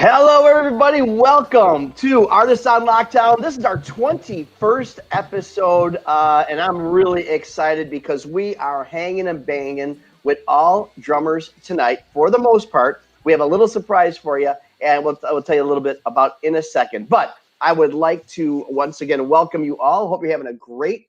Hello, everybody. Welcome to Artists on Lockdown. This is our 21st episode, and I'm really excited because we are hanging and banging with all drummers tonight. For the most part, we have a little surprise for you, and I will tell you a little bit about in a second. But I would like to once again welcome you all. Hope you're having a great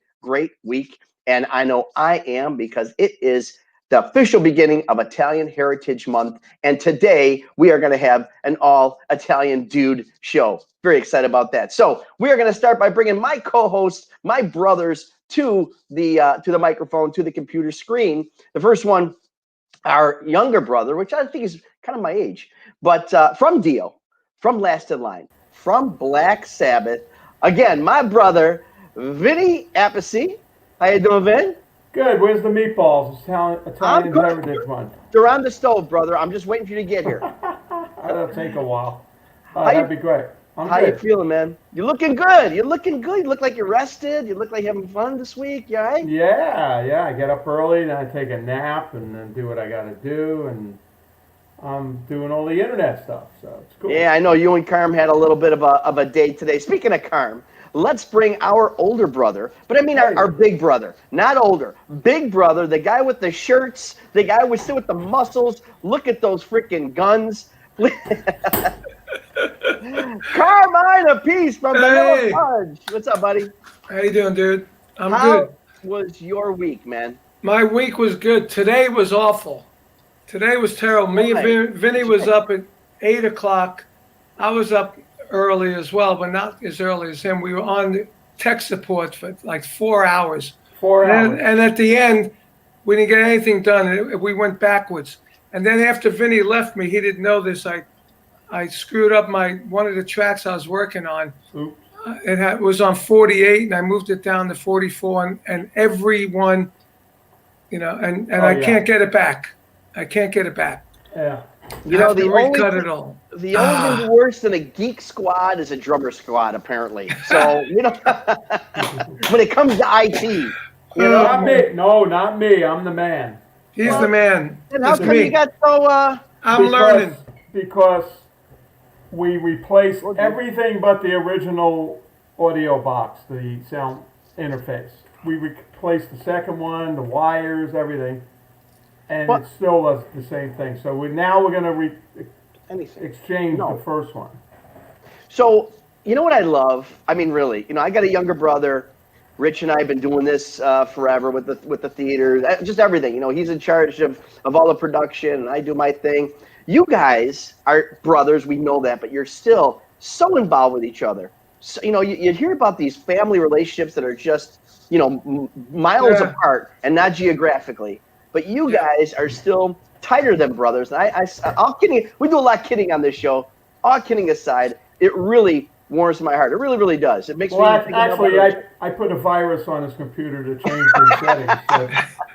week, and I know I am because it is the official beginning of Italian Heritage Month. And today we are going to have an all Italian dude show. Very excited about that. So we are going to start by bringing my co-hosts, my brothers, to the microphone, to the computer screen. The first one, our younger brother, which I think is kind of my age, but from Dio, from Last in Line, from Black Sabbath. Again, my brother, Vinny Appice. How you doing, Vin? Good. Where's the meatballs? Italian Heritage Month. They're on the stove, brother. I'm just waiting for you to get here. That'll take a while. That'd be great. How you feeling, man? You're looking good. You're looking good. You look like you're rested. You look like you're having fun this week. You all right? Yeah. I get up early, then I take a nap, and then do what I got to do, and I'm doing all the internet stuff, so it's cool. Yeah, I know you and Carm had a little bit of a day today. Speaking of Carm, let's bring our older brother, but I mean our big brother, not older, big brother, the guy with the shirts, the guy with the muscles. Look at those freaking guns. Carmine, Appice from the Melotron Fudge. What's up, buddy? How you doing, dude? I'm good. How was your week, man? My week was good. Today was awful. Today was terrible. Me and Vinny was up at 8 o'clock. I was up early as well, but not as early as him. We were on the tech support for like 4 hours. 4 hours. And at the end, we didn't get anything done. We went backwards. And then after Vinny left me, he didn't know this. I screwed up one of the tracks I was working on. Oops. It was on 48, and I moved it down to 44, and every one, I can't get it back. I can't get it back. Yeah. You know, the only thing worse than a geek squad is a drummer squad, apparently. So, when it comes to IT, Not me. No, not me. I'm the man. He's the man. And how come you got so? Learning. Because we replaced everything but the original audio box, the sound interface. We replaced the second one, the wires, everything. And it still does the same thing. So we're going to exchange the first one. So, you know what I love? I mean, really, I got a younger brother. Rich and I have been doing this forever with the theater, just everything. He's in charge of all the production, and I do my thing. You guys are brothers, we know that, but you're still so involved with each other. So, you hear about these family relationships that are just, miles apart and not geographically. But you guys are still tighter than brothers. And all kidding, we do a lot of kidding on this show. All kidding aside, it really warms my heart. It really, really does. It makes me think actually, I put a virus on his computer to change the settings. So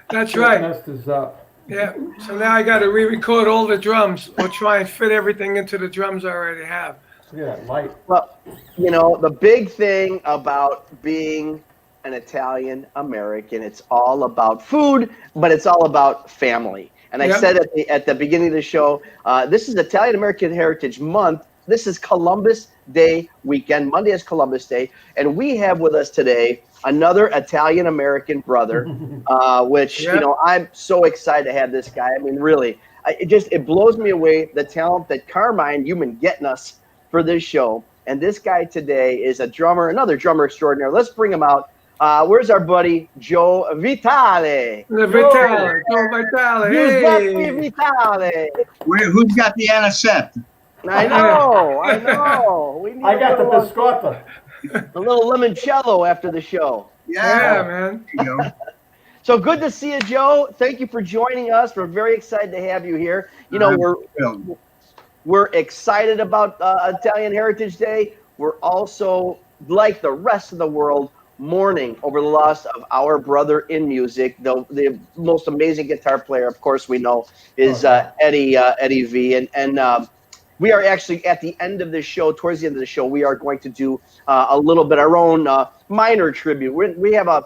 that's right. Messed us up. Yeah. So now I got to re-record all the drums or try and fit everything into the drums I already have. Yeah, light. Well, the big thing about being an Italian American, it's all about food, but it's all about family. And I said at the beginning of the show, this is Italian American Heritage Month. This is Columbus Day weekend. Monday is Columbus Day, and we have with us today another Italian American brother, which I'm so excited to have this guy. I mean, really, it blows me away the talent that Carmine, you've been getting us for this show. And this guy today is another drummer extraordinaire. Let's bring him out. Where's our buddy Joe Vitale? Vitale. Hey. Vitale. Who's got the anisette? I know. I got the biscotta. A little limoncello after the show. Yeah, man. There you go. So good to see you, Joe. Thank you for joining us. We're very excited to have you here. We're excited about Italian Heritage Day. We're also, like the rest of the world, mourning over the loss of our brother in music. The most amazing guitar player, of course, we know is Eddie V. And we are actually at the end of this show, towards the end of the show, we are going to do a little bit our own minor tribute. We have a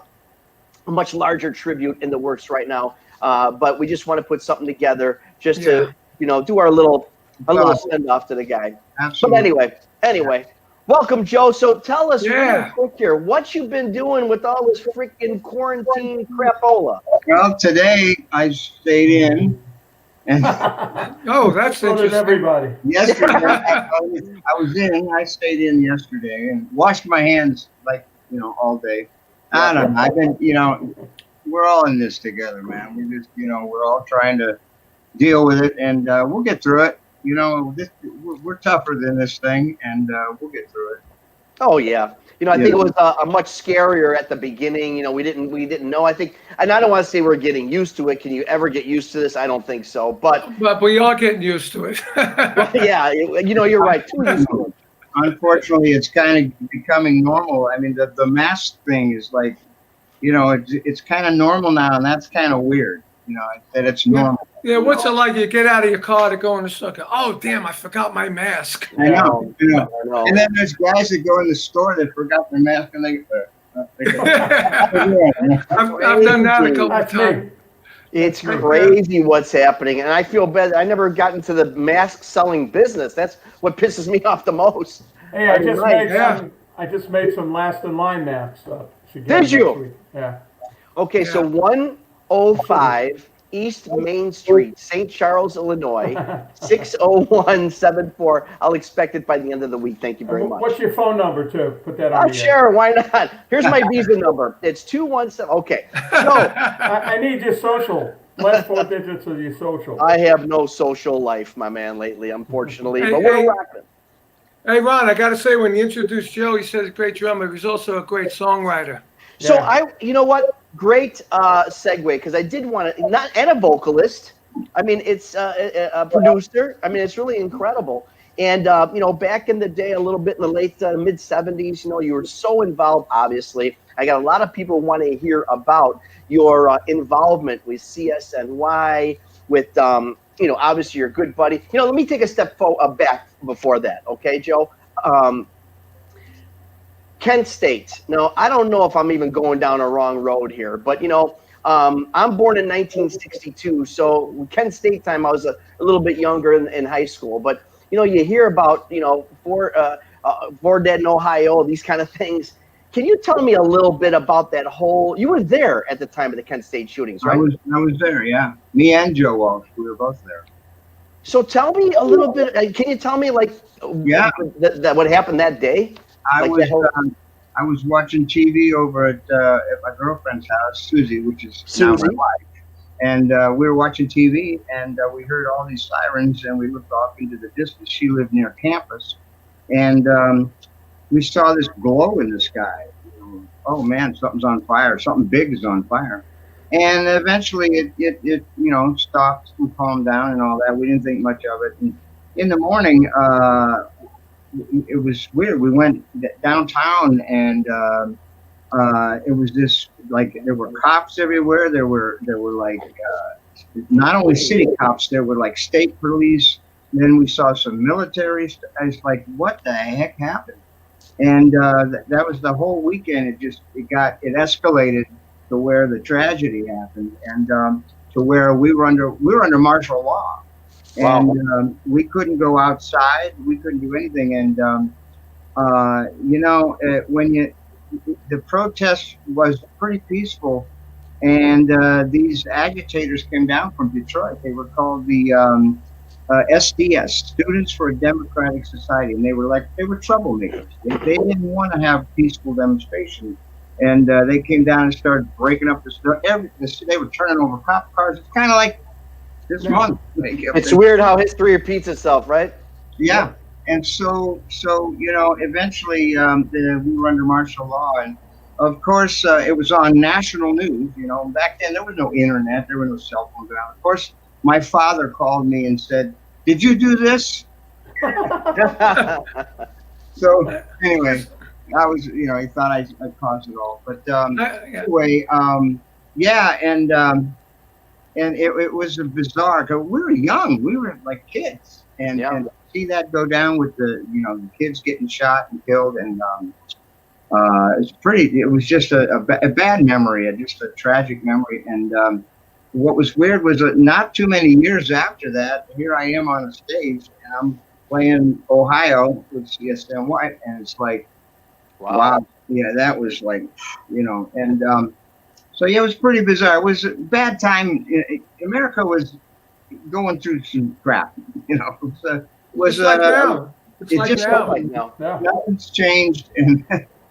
much larger tribute in the works right now, but we just want to put something together just to do our little A little send off to the guy. Absolutely. But anyway, welcome, Joe. So tell us real Yeah. quick here, what you been doing with all this freaking quarantine crapola? Well, today I stayed in, and Oh, that's So did interesting. everybody. yesterday I was in. I stayed in yesterday and washed my hands like all day. I don't know. I've been we're all in this together, man. We just we're all trying to deal with it, and we'll get through it. We're tougher than this thing, and we'll get through it. Oh yeah. I think it was a much scarier at the beginning. We didn't know. I think, and I don't want to say we're getting used to it. Can you ever get used to this? I don't think so. But we are getting used to it. yeah, you're right. Too used to it. Unfortunately, it's kind of becoming normal. I mean, the mask thing is like, it's kind of normal now, and that's kind of weird. That it's normal. Yeah, what's it like? You get out of your car to go in the store. Oh, damn! I forgot my mask. I know. I know. And then there's guys that go in the store that forgot their mask, and they I've done that a couple of That's times. me. It's crazy what's happening, and I feel bad. I never got into the mask selling business. That's what pisses me off the most. Hey, I just Right, made I just made some last in line masks. Did you? Yeah. Okay, so 105 East Main Street, St. Charles, Illinois, 60174. I'll expect it by the end of the week. Thank you very much. What's your phone number too? Put that on. Sure, why not? Here's my Visa number. It's 217. Okay, so I need your social. Last 4 digits of your social. I have no social life, my man, lately, unfortunately. Hey, but we're hey. rocking. Hey, Ron, I got to say, when you introduced Joe, he said he's a great drummer. He's also a great songwriter. So Yeah. you know what? Great segue, because I did want to, and a vocalist. I mean, it's a producer. I mean, it's really incredible. And, back in the day, a little bit in the late mid 70s, you were so involved, obviously. I got a lot of people want to hear about your involvement with CSNY, with, obviously your good buddy. Let me take a step back before that, okay, Joe? Kent State. Now, I don't know if I'm even going down a wrong road here, but, I'm born in 1962, so Kent State time, I was a little bit younger in high school. But, you hear about, Four Dead in Ohio, these kind of things. Can you tell me a little bit about that whole? You were there at the time of the Kent State shootings, right? I was there, yeah. Me and Joe Walsh, we were both there. So tell me a little bit. Can you tell me, what happened that day? I was watching TV over at my girlfriend's house, Susie, which is now my wife. And we were watching TV, and we heard all these sirens, and we looked off into the distance. She lived near campus, and we saw this glow in the sky. Oh man, something's on fire. Something big is on fire. And eventually it stopped and calmed down and all that. We didn't think much of it. And in the morning, it was weird. We went downtown, and it was this, like, there were cops everywhere. There were like not only city cops, there were like state police. Then we saw some military. I was like, what the heck happened? And that was the whole weekend. It escalated to where the tragedy happened, and to where we were under martial law. Wow. And we couldn't go outside. We couldn't do anything. And the protest was pretty peaceful, and these agitators came down from Detroit. They were called the SDS, Students for a Democratic Society, and they were troublemakers. They didn't want to have peaceful demonstrations, and they came down and started breaking up the stuff. They were turning over cop cars. It's kind of like this month. It's weird how history repeats itself, right? Yeah. And so eventually we were under martial law, and of course it was on national news. Back then there was no internet, there were no cell phones around. Of course, my father called me and said, "Did you do this?" So anyway, I was, he thought I caused it all. But anyway, and it was a bizarre. Cause we were young, we were like kids, and see that go down with the the kids getting shot and killed, and it was just a bad memory, just a tragic memory. And what was weird was that not too many years after that, here I am on a stage, and I'm playing Ohio with CSNY, and it's like, wow, yeah, that was like, and so yeah, it was pretty bizarre. It was a bad time. America was going through some crap, It was It's like now. It's it like just now. Like now. Yeah. nothing's changed, and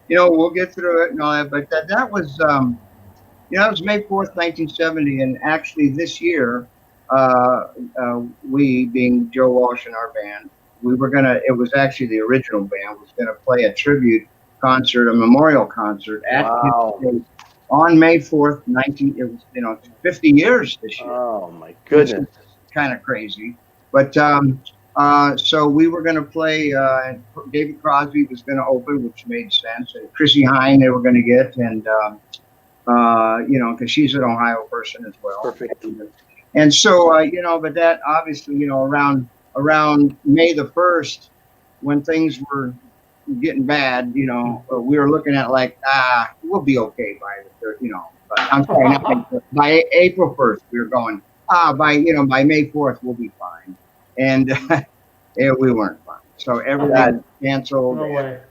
we'll get through it and all that. But that was it was May 4th, 1970, and actually this year, we, being Joe Walsh and our band, it was actually the original band, was gonna play a tribute concert, a memorial concert at on May 4th, it was 50 years this year. Oh my goodness. Kind of crazy. But so we were going to play, David Crosby was going to open, which made sense, and Chrissy Hine they were going to get, and because she's an Ohio person as well. Perfect. And so but that obviously around May the 1st, when things were getting bad, we were looking at like, we'll be okay by but I'm sorry, by April 1st, we were going, by May 4th, we'll be fine. And we weren't fine. So everything canceled. No way.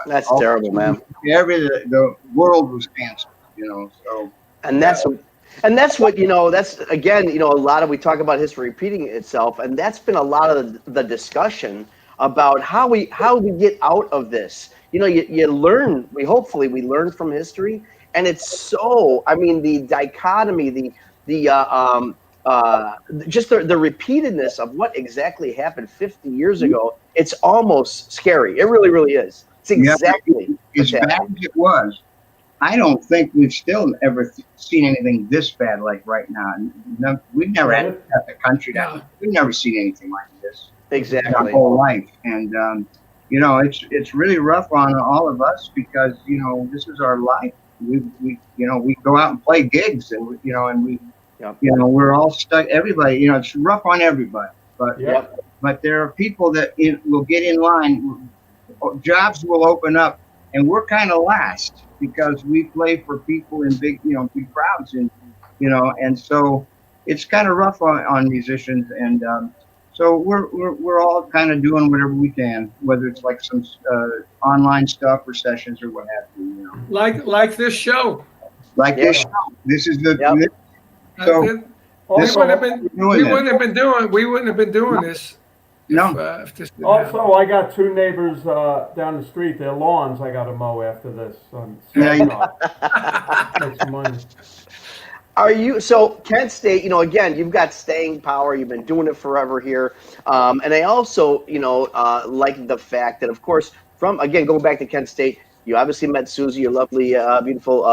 That's terrible, man. The world was canceled, so. And that's what, that's again, a lot of, we talk about history repeating itself, and that's been a lot of the discussion about how we get out of this. You learn, hopefully we learn from history, and it's so, the dichotomy, just the repeatedness of what exactly happened 50 years ago, it's almost scary. It really, really is. It's exactly as bad as it was. I don't think we've still ever seen anything this bad like right now. No, we've never had the country down. We've never seen anything like this. Exactly. Our whole life. And, it's really rough on all of us because, this is our life. We go out and play gigs and, we're all stuck. Everybody, it's rough on everybody. But there are people that will get in line. Jobs will open up, and we're kind of last because we play for people in big crowds, and so it's kind of rough on musicians, and so we're all kind of doing whatever we can, whether it's like some online stuff or sessions or what have you. Like this show. Like this show. This is the. Yep. So we wouldn't have been doing this. No. If this didn't Also, I got two neighbors down the street. Their lawns I got to mow after this. Make some money. So Kent State, again, you've got staying power. You've been doing it forever here. And I also, like the fact that, of course, going back to Kent State, you obviously met Susie, your lovely, beautiful,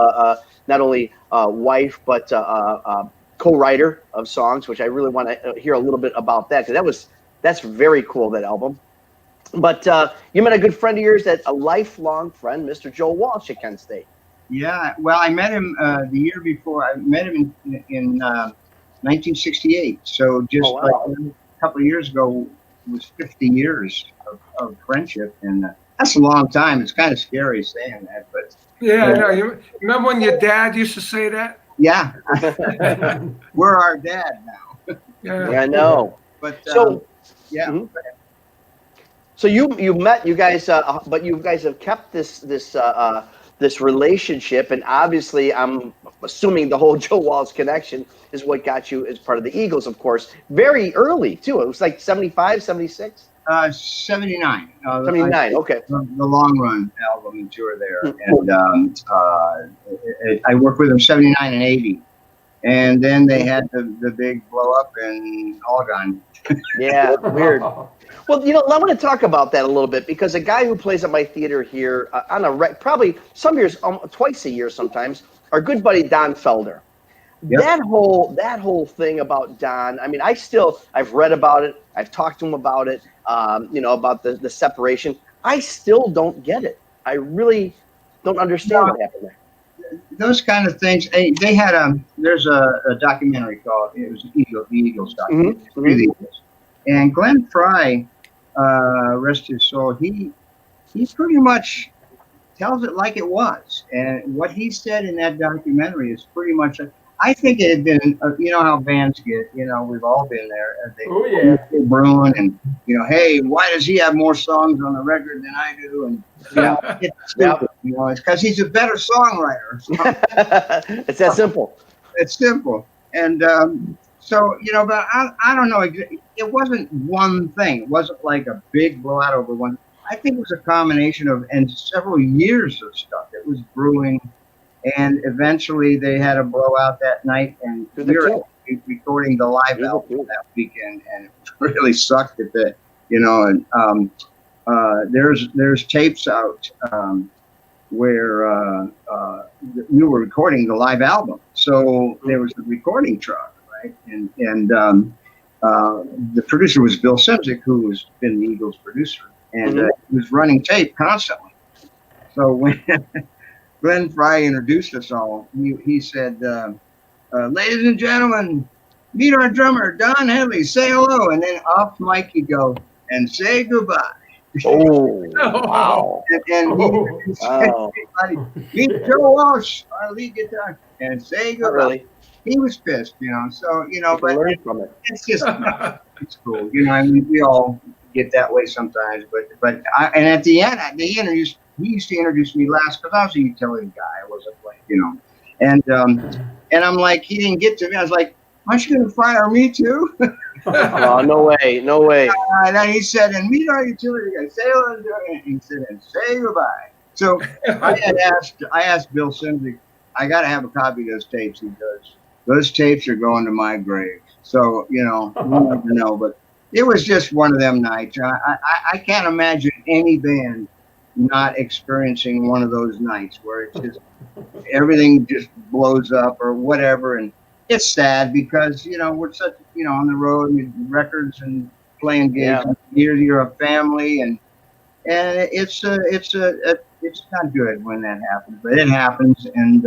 not only wife, but co-writer of songs, which I really want to hear a little bit about that, because that's very cool, that album. But you met a good friend of yours, a lifelong friend, Mr. Joe Walsh at Kent State. Yeah, well, I met him the year before. I met him in 1968. So just like a couple of years ago was 50 years of friendship, and that's a long time. It's kind of scary saying that, but I know. You remember when your dad used to say that? Yeah, we're our dad now. Yeah, I know. But yeah. Mm-hmm. So you met, you guys, but you guys have kept this relationship, and obviously I'm assuming the whole Joe Walsh connection is what got you as part of the Eagles, of course, very early too. It was like 75, 76? 79. 79, okay. The Long Run album and tour there. And I worked with them 79 and 80. And then they had the big blow up and all gone. Yeah, weird. Well, I want to talk about that a little bit, because a guy who plays at my theater here probably some years, twice a year sometimes, our good buddy Don Felder. Yep. That whole thing about Don, I've read about it, I've talked to him about it, about the separation. I still don't get it. I really don't understand what happened there. Those kind of things. They had there's a documentary called, it was the Eagles documentary. Mm-hmm. And Glenn Frey, rest his soul, he pretty much tells it like it was. And what he said in that documentary is pretty much, I think it had been, you know how bands get, you know, we've all been there. They're brewing and, you know, hey, why does he have more songs on the record than I do? And, you know, it's stupid, you know, it's because he's a better songwriter. It's that simple. It's simple. And so, you know, but I don't know. It wasn't one thing. It wasn't like a big blowout over one. I think it was a combination of, and several years of stuff. It was brewing. And eventually they had a blowout that night, and we were recording the live album that weekend, and it really sucked at the, you know, and there's tapes out where we were recording the live album. So there was a recording truck, right? And the producer was Bill Simzik, who has been the Eagles producer, and he was running tape constantly. So when Glenn Fry introduced us all, he said, ladies and gentlemen, meet our drummer, Don Headley, say hello. And then off mic he'd go, and say goodbye. Oh, wow. And he said, meet Joe Walsh, our lead guitar, and say goodbye. Really? He was pissed, you know, so, you know, but learn from it. It's just, it's cool. You know, I mean, we all get that way sometimes, but and at the end, he used to introduce me last because I was a utility guy. I wasn't like, you know, and I'm like, he didn't get to me. I was like, aren't you going to fire me too? Oh, no way, no way. And then he said, and meet our utility guy. Say hello, and he said, and say goodbye. So I asked Bill Simzik, I got to have a copy of those tapes. He goes, those tapes are going to my grave. So, you know, we'll never know, but it was just one of them nights. I can't imagine any band not experiencing one of those nights where it's just everything just blows up or whatever, and it's sad because, you know, we're such, you know, on the road and records and playing games. Yeah. You're a family, and it's not good when that happens, but it happens, and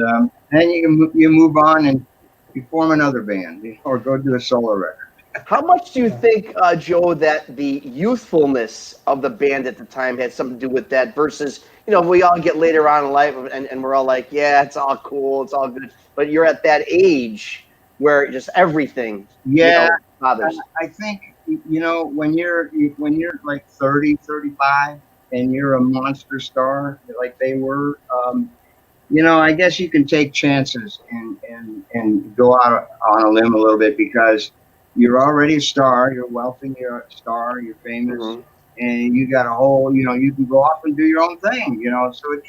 then you move on and you form another band or go do a solo record. How much do you think, Joe, that the youthfulness of the band at the time had something to do with that versus, you know, we all get later on in life and we're all like, yeah, it's all cool, it's all good. But you're at that age where just everything, bothers. I think, you know, when you're like 30, 35 and you're a monster star like they were, you know, I guess you can take chances and go out on a limb a little bit because you're already a star, you're wealthy, you're a star, you're famous, and you got a whole, you know, you can go off and do your own thing, you know, so it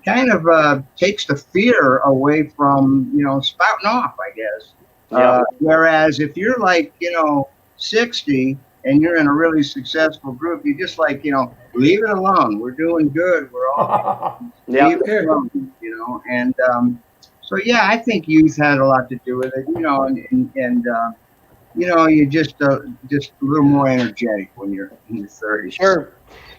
kind of takes the fear away from, you know, spouting off, I guess. Yeah. Whereas if you're like, you know, 60 and you're in a really successful group, you just like, you know, leave it alone. We're doing good. We're all leave it alone, you know, and so, yeah, I think youth had a lot to do with it, you know, and you know, you're just a little more energetic when you're in your 30s. Sure.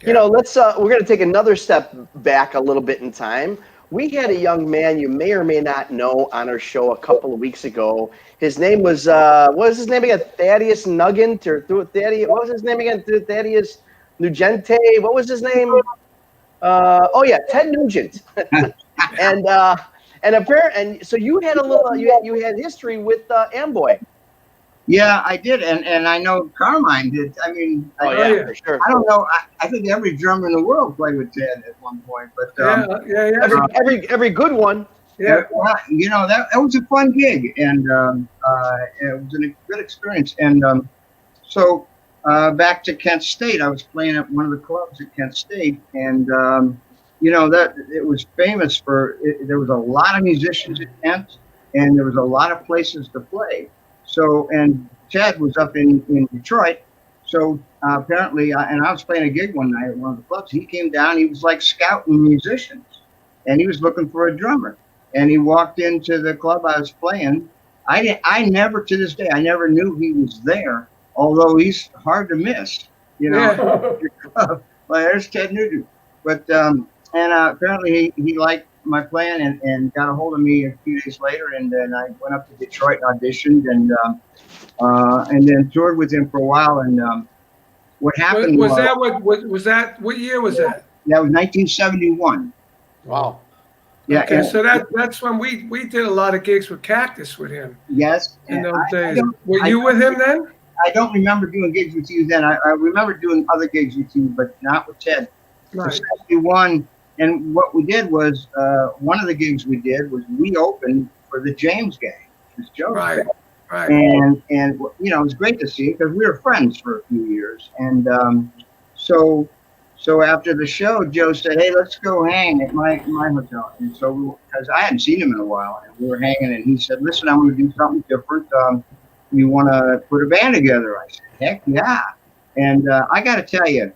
You know, let's we're going to take another step back a little bit in time. We had a young man you may or may not know on our show a couple of weeks ago. His name was, what was his name again? Thaddeus Nugent or Thaddeus? What was his name again? Thaddeus Nugent? What was his name? Oh yeah, Ted Nugent. and so you had a little, you had history with Amboy. Yeah, I did, and I know Carmine did. I mean, for sure. I don't know. I think every drummer in the world played with Ted at one point, but every good one. Yeah, well, you know, that was a fun gig, and it was a good experience. And so back to Kent State, I was playing at one of the clubs at Kent State, and you know, that it was famous for. There was a lot of musicians at Kent, and there was a lot of places to play. So, and Ted was up in Detroit. So apparently, and I was playing a gig one night at one of the clubs. He came down. He was like scouting musicians, and he was looking for a drummer. And he walked into the club I was playing. I never, to this day, I never knew he was there. Although he's hard to miss, you know. Well, there's Ted Nugent. But apparently he liked my playing and got a hold of me a few days later, and then I went up to Detroit and auditioned, and then toured with him for a while. And what happened was that what year was that? That was 1971. Wow. Yeah. Okay, and- so that's when we did a lot of gigs with Cactus with him yes. in and those I days. don't- Were I you with him then? I don't remember doing gigs with you then. I remember doing other gigs with you, but not with Ted. Right. Especially one. And what we did was, one of the gigs we did was we opened for the James Gang. It was Joe's Right. band. Right. And you know, it was great to see because we were friends for a few years. And so after the show, Joe said, "Hey, let's go hang at my hotel." And so, because I hadn't seen him in a while, and we were hanging, and he said, "Listen, I'm going to do something different. You want to put a band together?" I said, "Heck yeah!" And I got to tell you,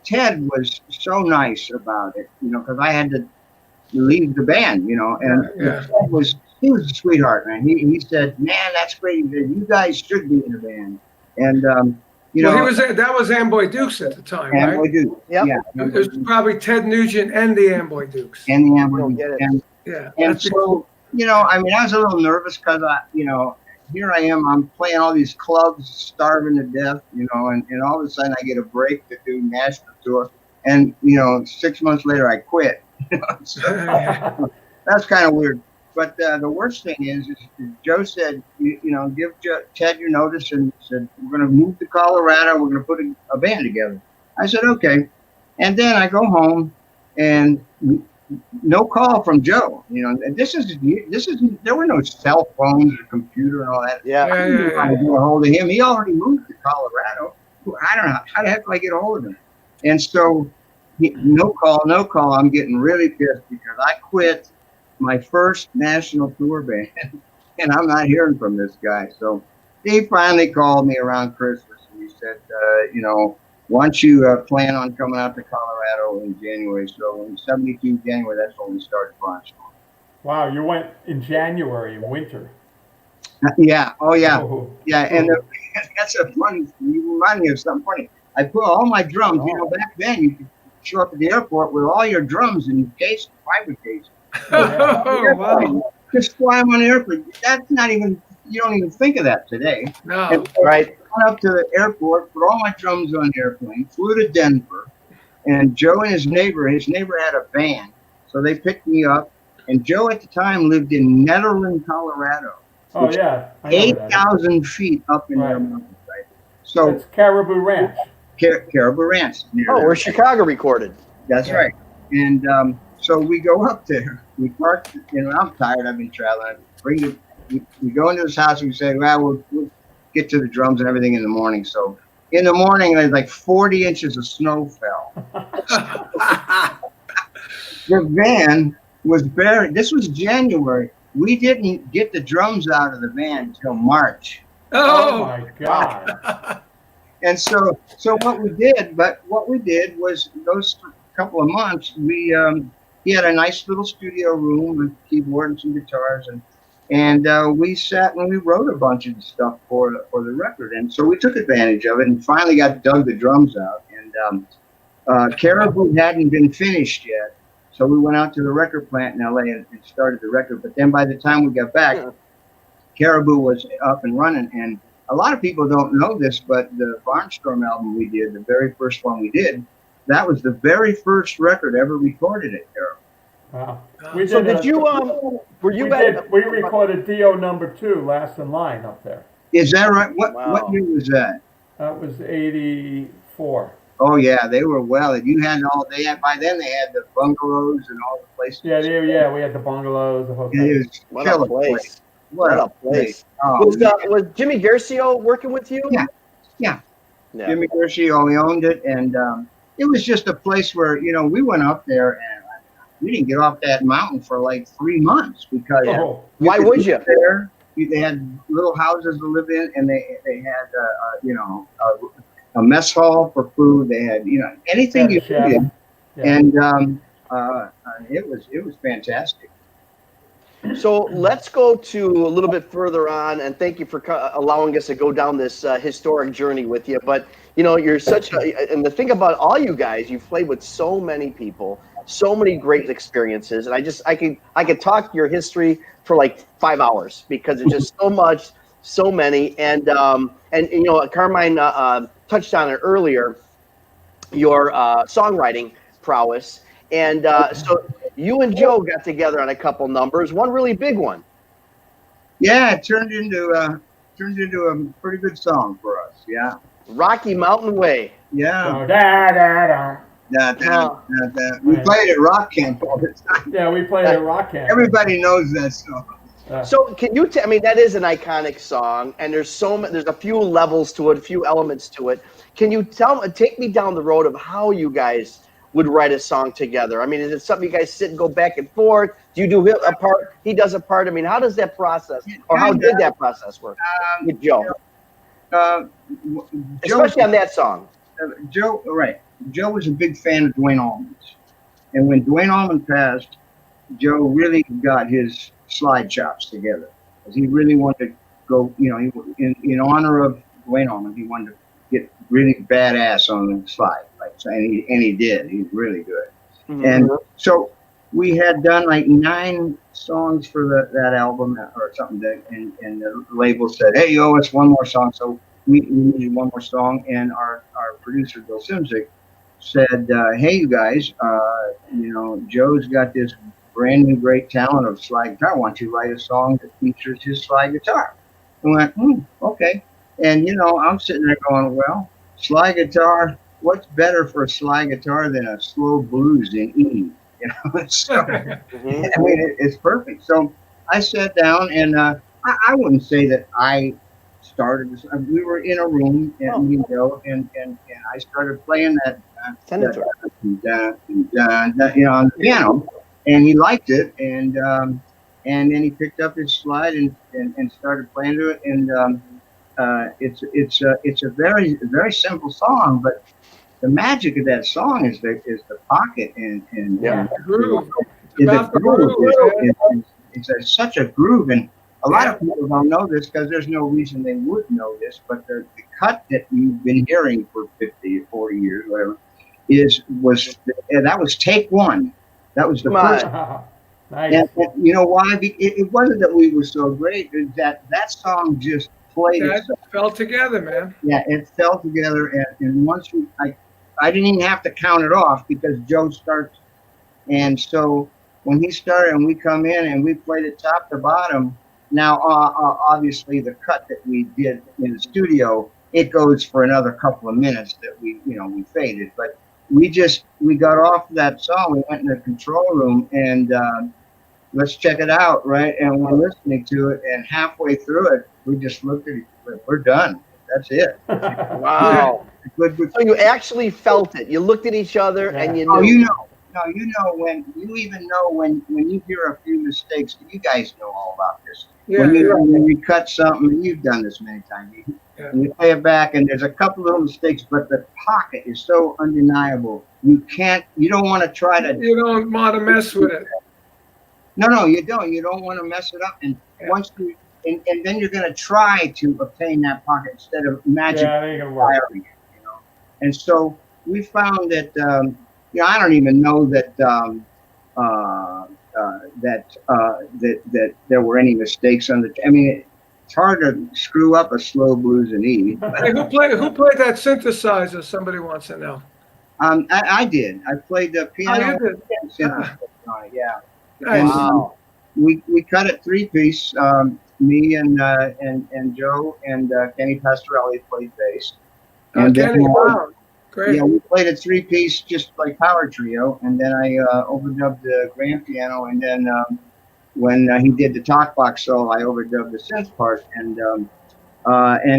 Ted was so nice about it, you know, because I had to leave the band, you know, and Yeah. Ted was a sweetheart, man. He said, "Man, that's great. You guys should be in a band." And you Well, know, that was Amboy Dukes at the time, and right? we do, Yep. yeah, It was probably Ted Nugent and the Amboy Dukes. and the Don't Amber, get it. Yeah. and that's so, you know, I mean, I was a little nervous because you know, here I am, I'm playing all these clubs, starving to death, you know, and all of a sudden I get a break to do national tour, and you know, 6 months later I quit. So, that's kind of weird. But the worst thing is Joe said, you know, give Ted your notice, and said, "We're going to move to Colorado. We're going to put a band together." I said, "Okay." And then I go home, and no call from Joe. You know, and this is there were no cell phones or computer and all that. Yeah. Yeah, I didn't know how to get a hold of him. He already moved to Colorado. I don't know how the heck do I get a hold of him. And so, no call. I'm getting really pissed because I quit my first national tour band, and I'm not hearing from this guy. So he finally called me around Christmas, and he said, you know, "Why don't you plan on coming out to Colorado in January?" So in '72 January, that's when we started Bronx. Wow, you went in January in winter. Yeah. Oh yeah. Oh. Yeah. And that's a funny. You remind me of something funny. I put all my drums. You know, back then you could show up at the airport with all your drums in case, fiber case. Oh, wow. Just fly them on the airplane. That's not even, you don't even think of that today. No. And so Right. I went up to the airport, put all my drums on the airplane, flew to Denver, and Joe and his neighbor had a van. So they picked me up, and Joe at the time lived in Netherland, Colorado. Oh yeah, I know that. 8,000 feet up in their mountains, right? So It's Caribou Ranch. Caribou Ranch. Near Oh, there. where Chicago recorded. That's Yeah. right. And so we go up there. We park. You know, I'm tired. I've been traveling. We go into this house. And we say, "Well, we'll get to the drums and everything in the morning." So in the morning, there's like 40 inches of snow fell. The van was buried. This was January. We didn't get the drums out of the van until March. Oh Oh, my God. And so what we did was those couple of months, he had a nice little studio room with keyboard and some guitars, and we sat and we wrote a bunch of stuff for the record. And so we took advantage of it and finally dug the drums out. And Caribou hadn't been finished yet, so we went out to the record plant in LA and started the record. But then by the time we got back, Caribou was up and running. And a lot of people don't know this, but the Barnstorm album we did, the very first one we did, that was the very first record ever recorded at Caribou. Wow. So did you were you at We recorded DO number 2, Last in Line, up there. Is that right? What Wow. year was that? That was 84. Oh yeah, they were well. You had by then they had the bungalows and all the places. Yeah, we had the bungalows, the hotel. It was What a killer place. What a place. Oh, Was Jimmy Garcio working with you? Yeah. Yeah. Yeah. Jimmy Garcia, he owned it, and it was just a place where, you know, we went up there and we didn't get off that mountain for like 3 months because Oh, Why would you? there? They had little houses to live in, and they had you know, a mess hall for food. They had, you know, anything you Yeah. needed, yeah. and it was fantastic. So let's go to a little bit further on, and thank you for allowing us to go down this historic journey with you. But you know, you're such a, and the thing about all you guys, you've played with so many people, so many great experiences, and I could talk your history for like 5 hours because it's just so much, so many, and you know, Carmine touched on it earlier, your songwriting prowess, and so you and Joe got together on a couple numbers, one really big one. Yeah, it turned into a pretty good song for us. Yeah. Rocky Mountain Way. Yeah. Da-da-da. We played at Rock Camp all the time. Yeah, we played at Rock Camp. Everybody knows that song. So can you I mean, that is an iconic song, and there's a few levels to it, a few elements to it. Can you take me down the road of how you guys would write a song together? I mean, is it something you guys sit and go back and forth? Do you do a part, he does a part? I mean, how does that process, or how did that process work with Joe? Especially on that song. Joe was a big fan of Duane Allman's. And when Duane Allman passed, Joe really got his slide chops together. Because he really wanted to go, in honor of Duane Allman, he wanted to get really badass on the slide. And he did. He's really good. Mm-hmm. And so we had done like 9 songs for that album or something, and the label said, hey, you owe us one more song. So we needed one more song, and our producer, Bill Simzik, said, hey, you guys, Joe's got this brand new great talent of slide guitar. Why don't you write a song that features his slide guitar? And we went, okay. And, I'm sitting there going, well, slide guitar, what's better for a slide guitar than a slow blues in E? So, I mean, it's perfect. So I sat down, and I wouldn't say that I started this. We were in a room, and and I started playing that on the piano, and he liked it, and then he picked up his slide and started playing to it, and it's a very, very simple song, but the magic of that song is the pocket and the groove. It's such a groove, and a lot of people don't know this because there's no reason they would know this, but the cut that you've been hearing for 50 or 40 years, whatever, that was take 1. That was the first. Nice. And you know why? It wasn't that we were so great. It was that song just played. It fell together, man. Yeah, it fell together, and once I didn't even have to count it off because Joe starts, and so when he started and we come in and we played it top to bottom. Now, obviously, the cut that we did in the studio, it goes for another couple of minutes that we faded, but we got off that song. We went in the control room and let's check it out, right? And we're listening to it, and halfway through it, we just looked at each other. We're done. That's it. Wow. Good. So you actually felt it. You looked at each other and you knew. Oh, you know when you hear a few mistakes. You guys know all about this. Yeah, when you cut something, you've done this many times. You play it back, and there's a couple little mistakes, but the pocket is so undeniable. You don't want to try to. You don't want to mess with it. No, you don't. You don't want to mess it up. And once you, and then you're going to try to obtain that pocket instead of magically firing it. And so we found that I don't even know that that there were any mistakes on the. I mean, it's hard to screw up a slow blues in E. Hey, who played that synthesizer? Somebody wants to know. I did. I played the piano. Oh, you did? And synthesizer on it, yeah. Nice. And, we cut it 3-piece. Me and Joe and Kenny Pastorelli played bass. And Kenny, wow. Great. Yeah, we played a 3-piece just like power trio, and then I overdubbed the grand piano, and then when he did the talk box solo, I overdubbed the synth part, and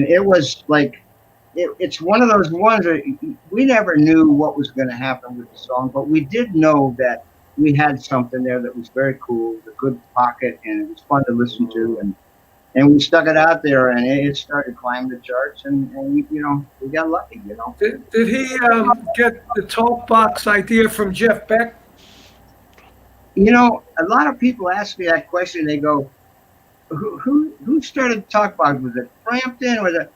it was like it's one of those ones that we never knew what was going to happen with the song, but we did know that we had something there that was very cool, a good pocket, and it was fun to listen to, and we stuck it out there, and it started climbing the charts, and we got lucky, Did he get the talk box idea from Jeff Beck? A lot of people ask me that question. They go, "Who started talk box? Was it Frampton or that?"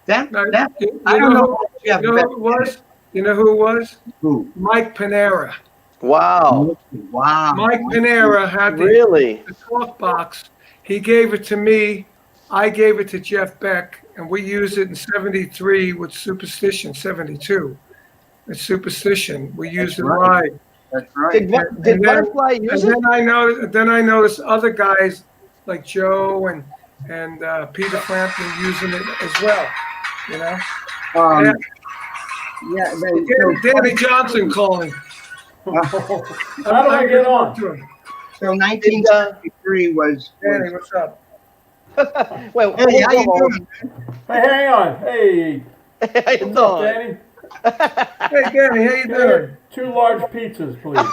I don't know. You know who it was? You know who it was? Who? Mike Panera. Wow. Mike Panera had the talk box. He gave it to me. I gave it to Jeff Beck, and we used it in '73 with Superstition. '72 with Superstition. We used it live. That's right. Did Butterfly use it? Then I noticed other guys like Joe and Peter Frampton using it as well. You know. Danny Johnson calling. How do I get on? So 1973 was. Danny, what's up? Well, Hey, how you doing? Hey, hang on. Hey. How you What's up, doing? Danny? Hey, Danny, how you doing? 2 large pizzas, please.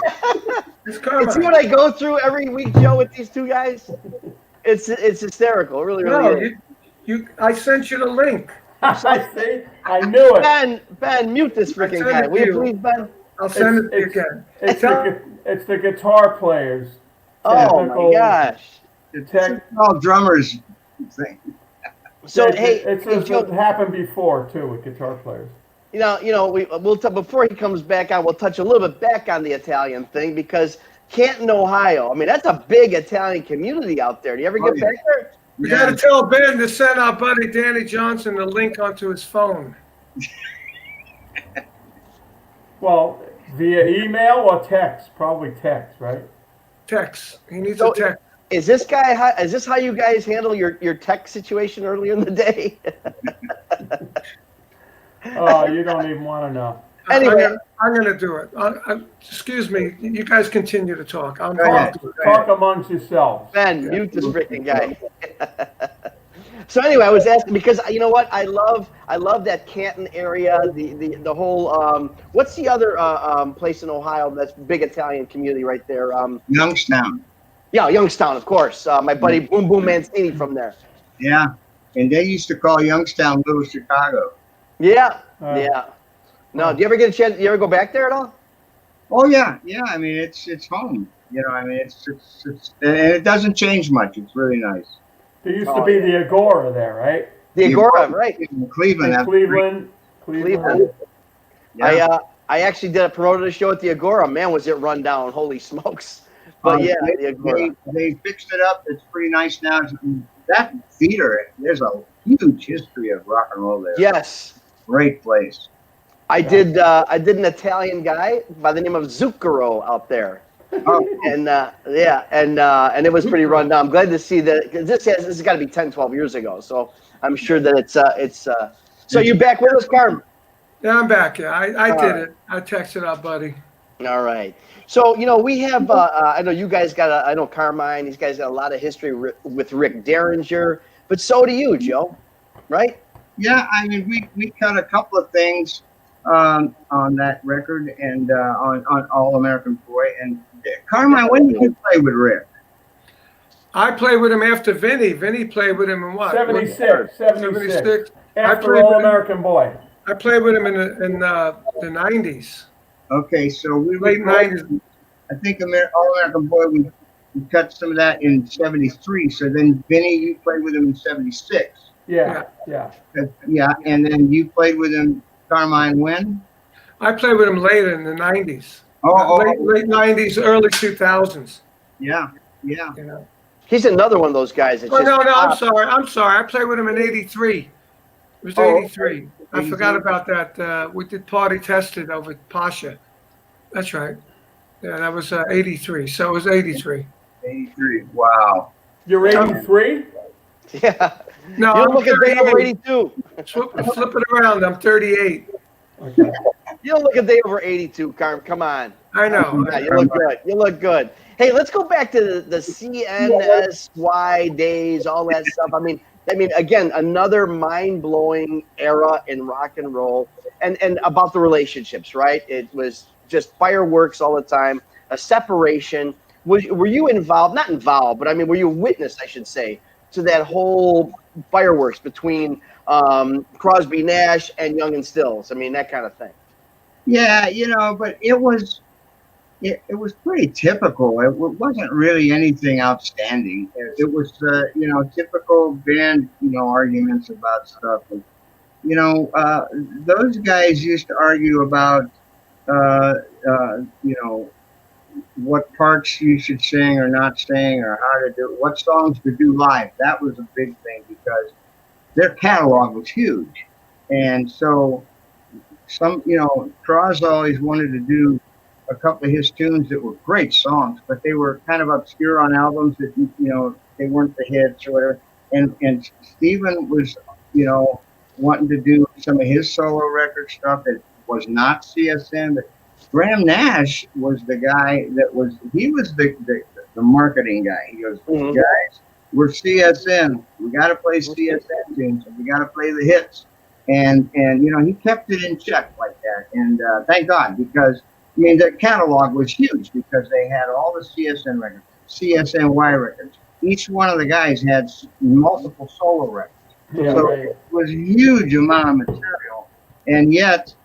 It's Carmine. See what I go through every week, Joe, with these two guys? It's hysterical. It really is. I sent you the link. I see. I knew it. Ben, mute this freaking guy. Will you please, Ben? I'll send it to you again. It's the guitar players. Oh my gosh. The all drummers thing. So it's happened before too with guitar players. We'll before he comes back on, we'll touch a little bit back on the Italian thing because Canton, Ohio. I mean, that's a big Italian community out there. Do you ever get back there? We got to tell Ben to send our buddy Danny Johnson the link onto his phone. Well, via email or text? Probably text, right? Text. He needs a text. Is this how you guys handle your tech situation earlier in the day? Oh, you don't even want to know. Anyway, I'm going to do it. Excuse me. You guys continue to talk. Talk amongst yourselves. Ben, mute this freaking guy. So anyway, I was asking because you know what? I love that Canton area. The whole what's the other place in Ohio that's big Italian community right there? Youngstown. Yeah, Youngstown, of course. My buddy Boom Boom Mancini from there. Yeah, and they used to call Youngstown Little Chicago. Yeah. No, do you ever get a chance? You ever go back there at all? Oh yeah. I mean, it's home. I mean, it's and it doesn't change much. It's really nice. There used to be the Agora there, right? The Agora, right? In Cleveland. Cleveland. Yeah. I actually promoted a show at the Agora. Man, was it run down? Holy smokes! But the Agora. They fixed it up. It's pretty nice now. That theater, there's a huge history of rock and roll there. Yes. Great place. I did an Italian guy by the name of Zucchero out there. Oh. And it was pretty run down. I'm glad to see that because this has got to be 10, 12 years ago. So I'm sure that it's. So you're back with us, Carm? Yeah, I'm back. Yeah, I did it. I texted our buddy. All right. So we have. I know you guys got. I know Carmine. These guys got a lot of history with Rick Derringer, but so do you, Joe. Right? Yeah, I mean we cut a couple of things on that record and on All American Boy and. Carmine, when did you play with Rick? I played with him after Vinny. Vinny played with him in what? 76. After All American Boy. I played with him in the 90s. Okay, so we late 90s. I think All American Boy, we cut some of that in 73. So then Vinny, you played with him in 76. Yeah. And then you played with him, Carmine, when? I played with him later in the 90s. Late 90s, early 2000s. Yeah. He's another one of those guys. No, I'm sorry. I played with him in 83. It was 83. I forgot about that. We did Party Tested over Pasha. That's right. Yeah, that was 83. So it was 83. 83. Wow. You're 83? Yeah. No, you don't look a day over 82. Flip it around. I'm 38. Okay. You don't look a day over 82, Carm. Come on. I know. Yeah, you look good. Hey, let's go back to the CSNY days, all that stuff. I mean, again, another mind-blowing era in rock and roll, and about the relationships, right? It was just fireworks all the time, a separation. Were you involved? Not involved, but I mean, were you a witness, I should say, to that whole fireworks between Crosby, Nash, and Young and Stills? I mean, that kind of thing. Yeah, but it was pretty typical. It wasn't really anything outstanding. It was, typical band, arguments about stuff. And, those guys used to argue about, what parts you should sing or not sing or how to do it, what songs to do live. That was a big thing because their catalog was huge. And so Cross always wanted to do a couple of his tunes that were great songs, but they were kind of obscure on albums that, they weren't the hits or whatever. And Stephen was, wanting to do some of his solo record stuff that was not CSN, but Graham Nash was the guy he was the marketing guy. He goes, guys, we're CSN. We got to play CSN tunes. We got to play the hits. And he kept it in check like that. And thank God, because, the catalog was huge because they had all the CSN records, CSNY records. Each one of the guys had multiple solo records. Yeah, So right. it was a huge amount of material. And yet,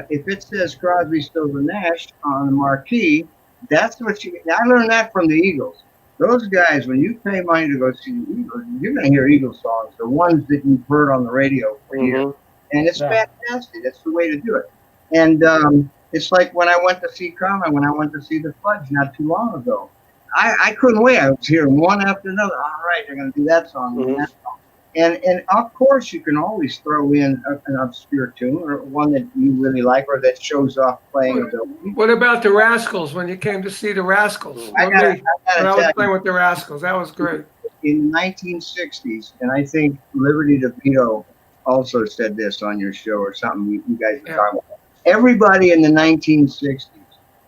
if it says Crosby, Stills, and Nash on the marquee, that's what I learned that from the Eagles. Those guys, when you pay money to go see the Eagles, you're going to hear Eagles songs, the ones that you've heard on the radio for years. And it's fantastic. That's the way to do it. And it's like when I went to see Carmine, when I went to see the Fudge not too long ago. I couldn't wait. I was hearing one after another. All right, they're going to do that song and that song. And of course, you can always throw in an obscure tune or one that you really like or that shows off playing ability. What about the Rascals when you came to see the Rascals? I was playing with the Rascals. That was great. In the 1960s, and I think Liberty DeVito also said this on your show or something you guys were talking about. Everybody in the 1960s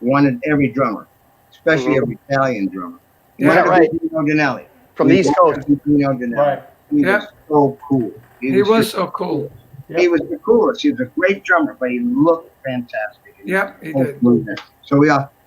wanted every drummer, especially every Italian drummer. Yeah, right. Dino Danelli. From the East Coast. Dino Danelli. Right. He was so cool. He was so cool. He was the coolest. He was a great drummer, but he looked fantastic. Yep, he did.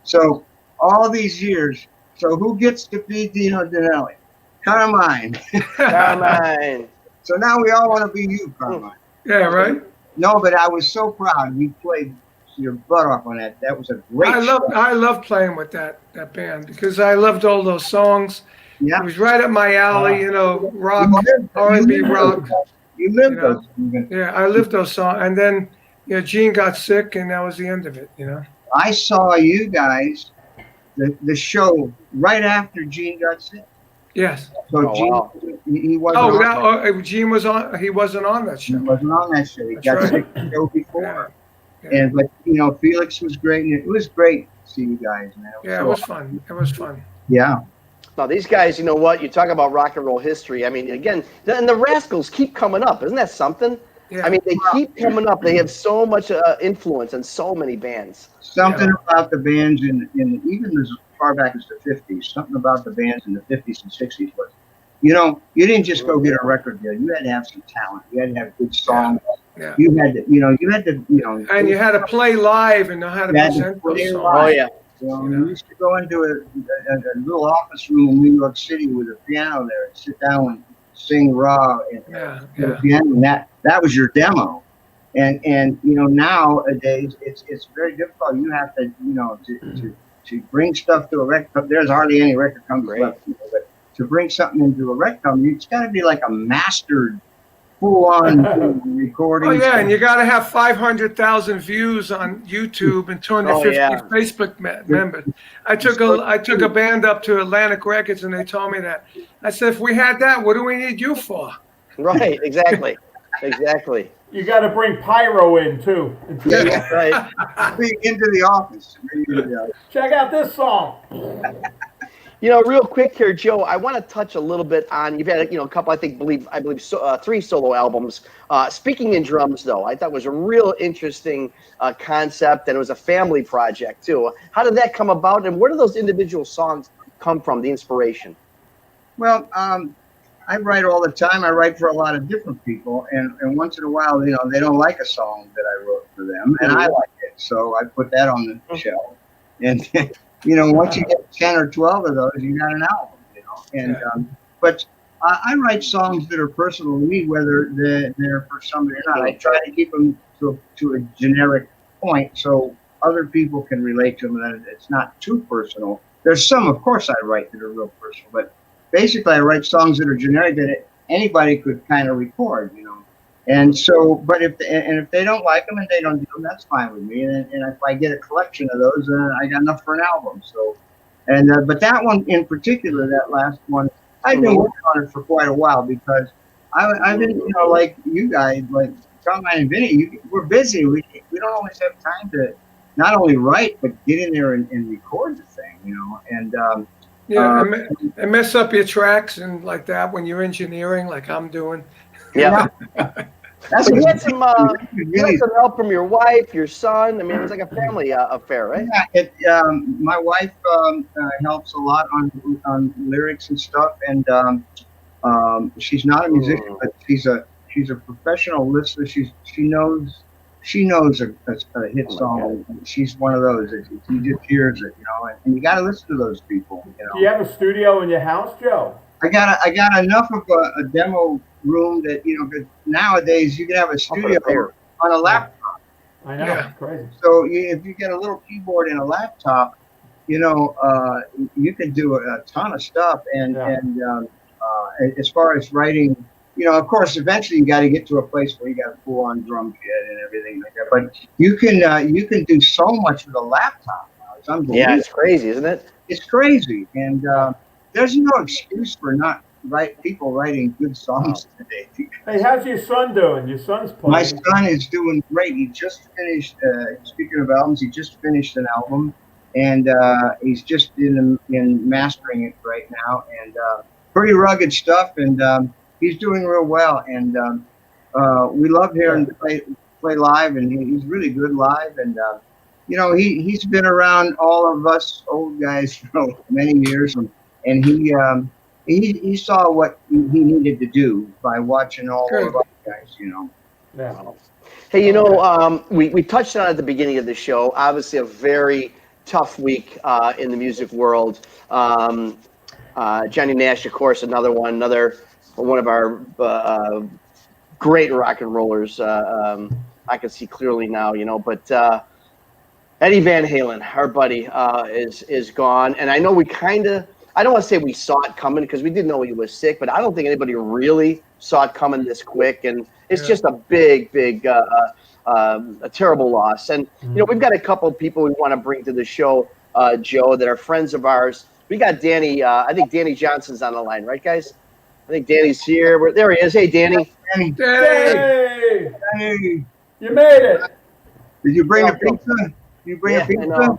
So all these years, so who gets to be Dino Danelli? Carmine. Carmine. So now we all want to be you, Carmine. Yeah, right. No, but I was so proud. You played your butt off on that. That was a great show. I love playing with that band because I loved all those songs. Yeah. It was right up my alley, rock, R&B rock. You lived those. Yeah, I lived those songs. And then, Gene got sick, and that was the end of it, I saw you guys, the show, right after Gene got sick. Yes. So he wasn't Gene was on. He wasn't on that show. He wasn't on that show. He got sick the show before. Yeah. But Felix was great, and it was great to see you guys, man. It was fun. It was fun. Yeah. Now, these guys, you know what? You talk about rock and roll history. I mean, again, and the Rascals keep coming up. Isn't that something? Yeah. I mean, they keep coming up. They have so much influence in so many bands. Something about the bands in even as far back as the 50s, something about the bands in the 50s and 60s was, you didn't just go get a record deal. You had to have some talent. You had to have good songs. Yeah. You had to, And you had to play live and know how to present those songs. Oh, yeah. You used to go into a little office room in New York City with a piano there and sit down and sing raw and the piano. And that was your demo. And nowadays it's very difficult. You have to to bring stuff to a record. There's hardly any record companies left. But to bring something into a record company, it's got to be like a mastered, full-on recording. Oh yeah, and you got to have 500,000 views on YouTube and 250 Facebook members. I took a band up to Atlantic Records, and they told me that. I said, if we had that, what do we need you for? Right. Exactly. Exactly. You got to bring pyro in too. Yeah, right. Into the office. Check out this song. Real quick here, Joe, I want to touch a little bit on, you've had, a couple, I believe 3 solo albums. Speaking in drums, though, I thought was a real interesting concept, and it was a family project, too. How did that come about, and where do those individual songs come from, the inspiration? Well, I write all the time. I write for a lot of different people, and once in a while, they don't like a song that I wrote for them, and I like it, so I put that on the shelf. And once you get 10 or 12 of those, you got an album. But I write songs that are personal to me, whether they're for somebody or not. I try to keep them to a generic point so other people can relate to them, and it's not too personal. There's some, of course, I write that are real personal, but basically, I write songs that are generic that anybody could kind of record, And so, but if they don't like them and they don't do them, that's fine with me. And if I get a collection of those, I got enough for an album. So, but that one in particular, that last one, I've been working on it for quite a while because I've been, like you guys, like Carmine and Vinny, we're busy. We don't always have time to not only write but get in there and record the thing, you know. And Yeah, and mess up your tracks and like that when you're engineering, like I'm doing. Yeah. That's So you had some help from your wife, your son. I mean, it was like a family affair, right? Yeah, my wife helps a lot on lyrics and stuff, and she's not a musician, but she's a professional listener. She knows a hit song. She's one of those. She just hears it, you know, and you got to listen to those people. You know. Do you have a studio in your house, Joe? I got enough of a demo room that, you know, 'cause nowadays you can have a studio on a laptop. I know, Yeah. it's crazy. So if you get a little keyboard and a laptop, you know, you can do a ton of stuff. And as far as writing, you know, of course, eventually you got to get to a place where you got a full-on drum kit and everything like that. But you can do so much with a laptop now. It's unbelievable. Yeah, it's crazy, isn't it? It's crazy, and there's no excuse for not people writing good songs today. Hey, how's your son doing? Your son's playing. My son is doing great. He just finished. Speaking of albums, he just finished an album, and he's just in mastering it right now. And pretty rugged stuff, and he's doing real well. And we love hearing him play live, and he's really good live. And you know, he's been around all of us old guys for many years, and he saw what he needed to do by watching all of us guys, you know. Yeah. Hey, you know, we touched on it at the beginning of the show. Obviously, a very tough week in the music world. Johnny Nash, of course, another one of our great rock and rollers. I can see clearly now, you know, but Eddie Van Halen, our buddy, is gone. And I know I don't want to say we saw it coming because we didn't know he was sick, but I don't think anybody really saw it coming this quick. And it's just a big, a terrible loss. And, you know, we've got a couple of people we want to bring to the show, Joe, that are friends of ours. We got Danny. I think Danny Johnson's on the line, right, guys? I think Danny's here. There he is. Hey, Danny. Hey! You made it. Did you bring a pizza? You bring a pizza?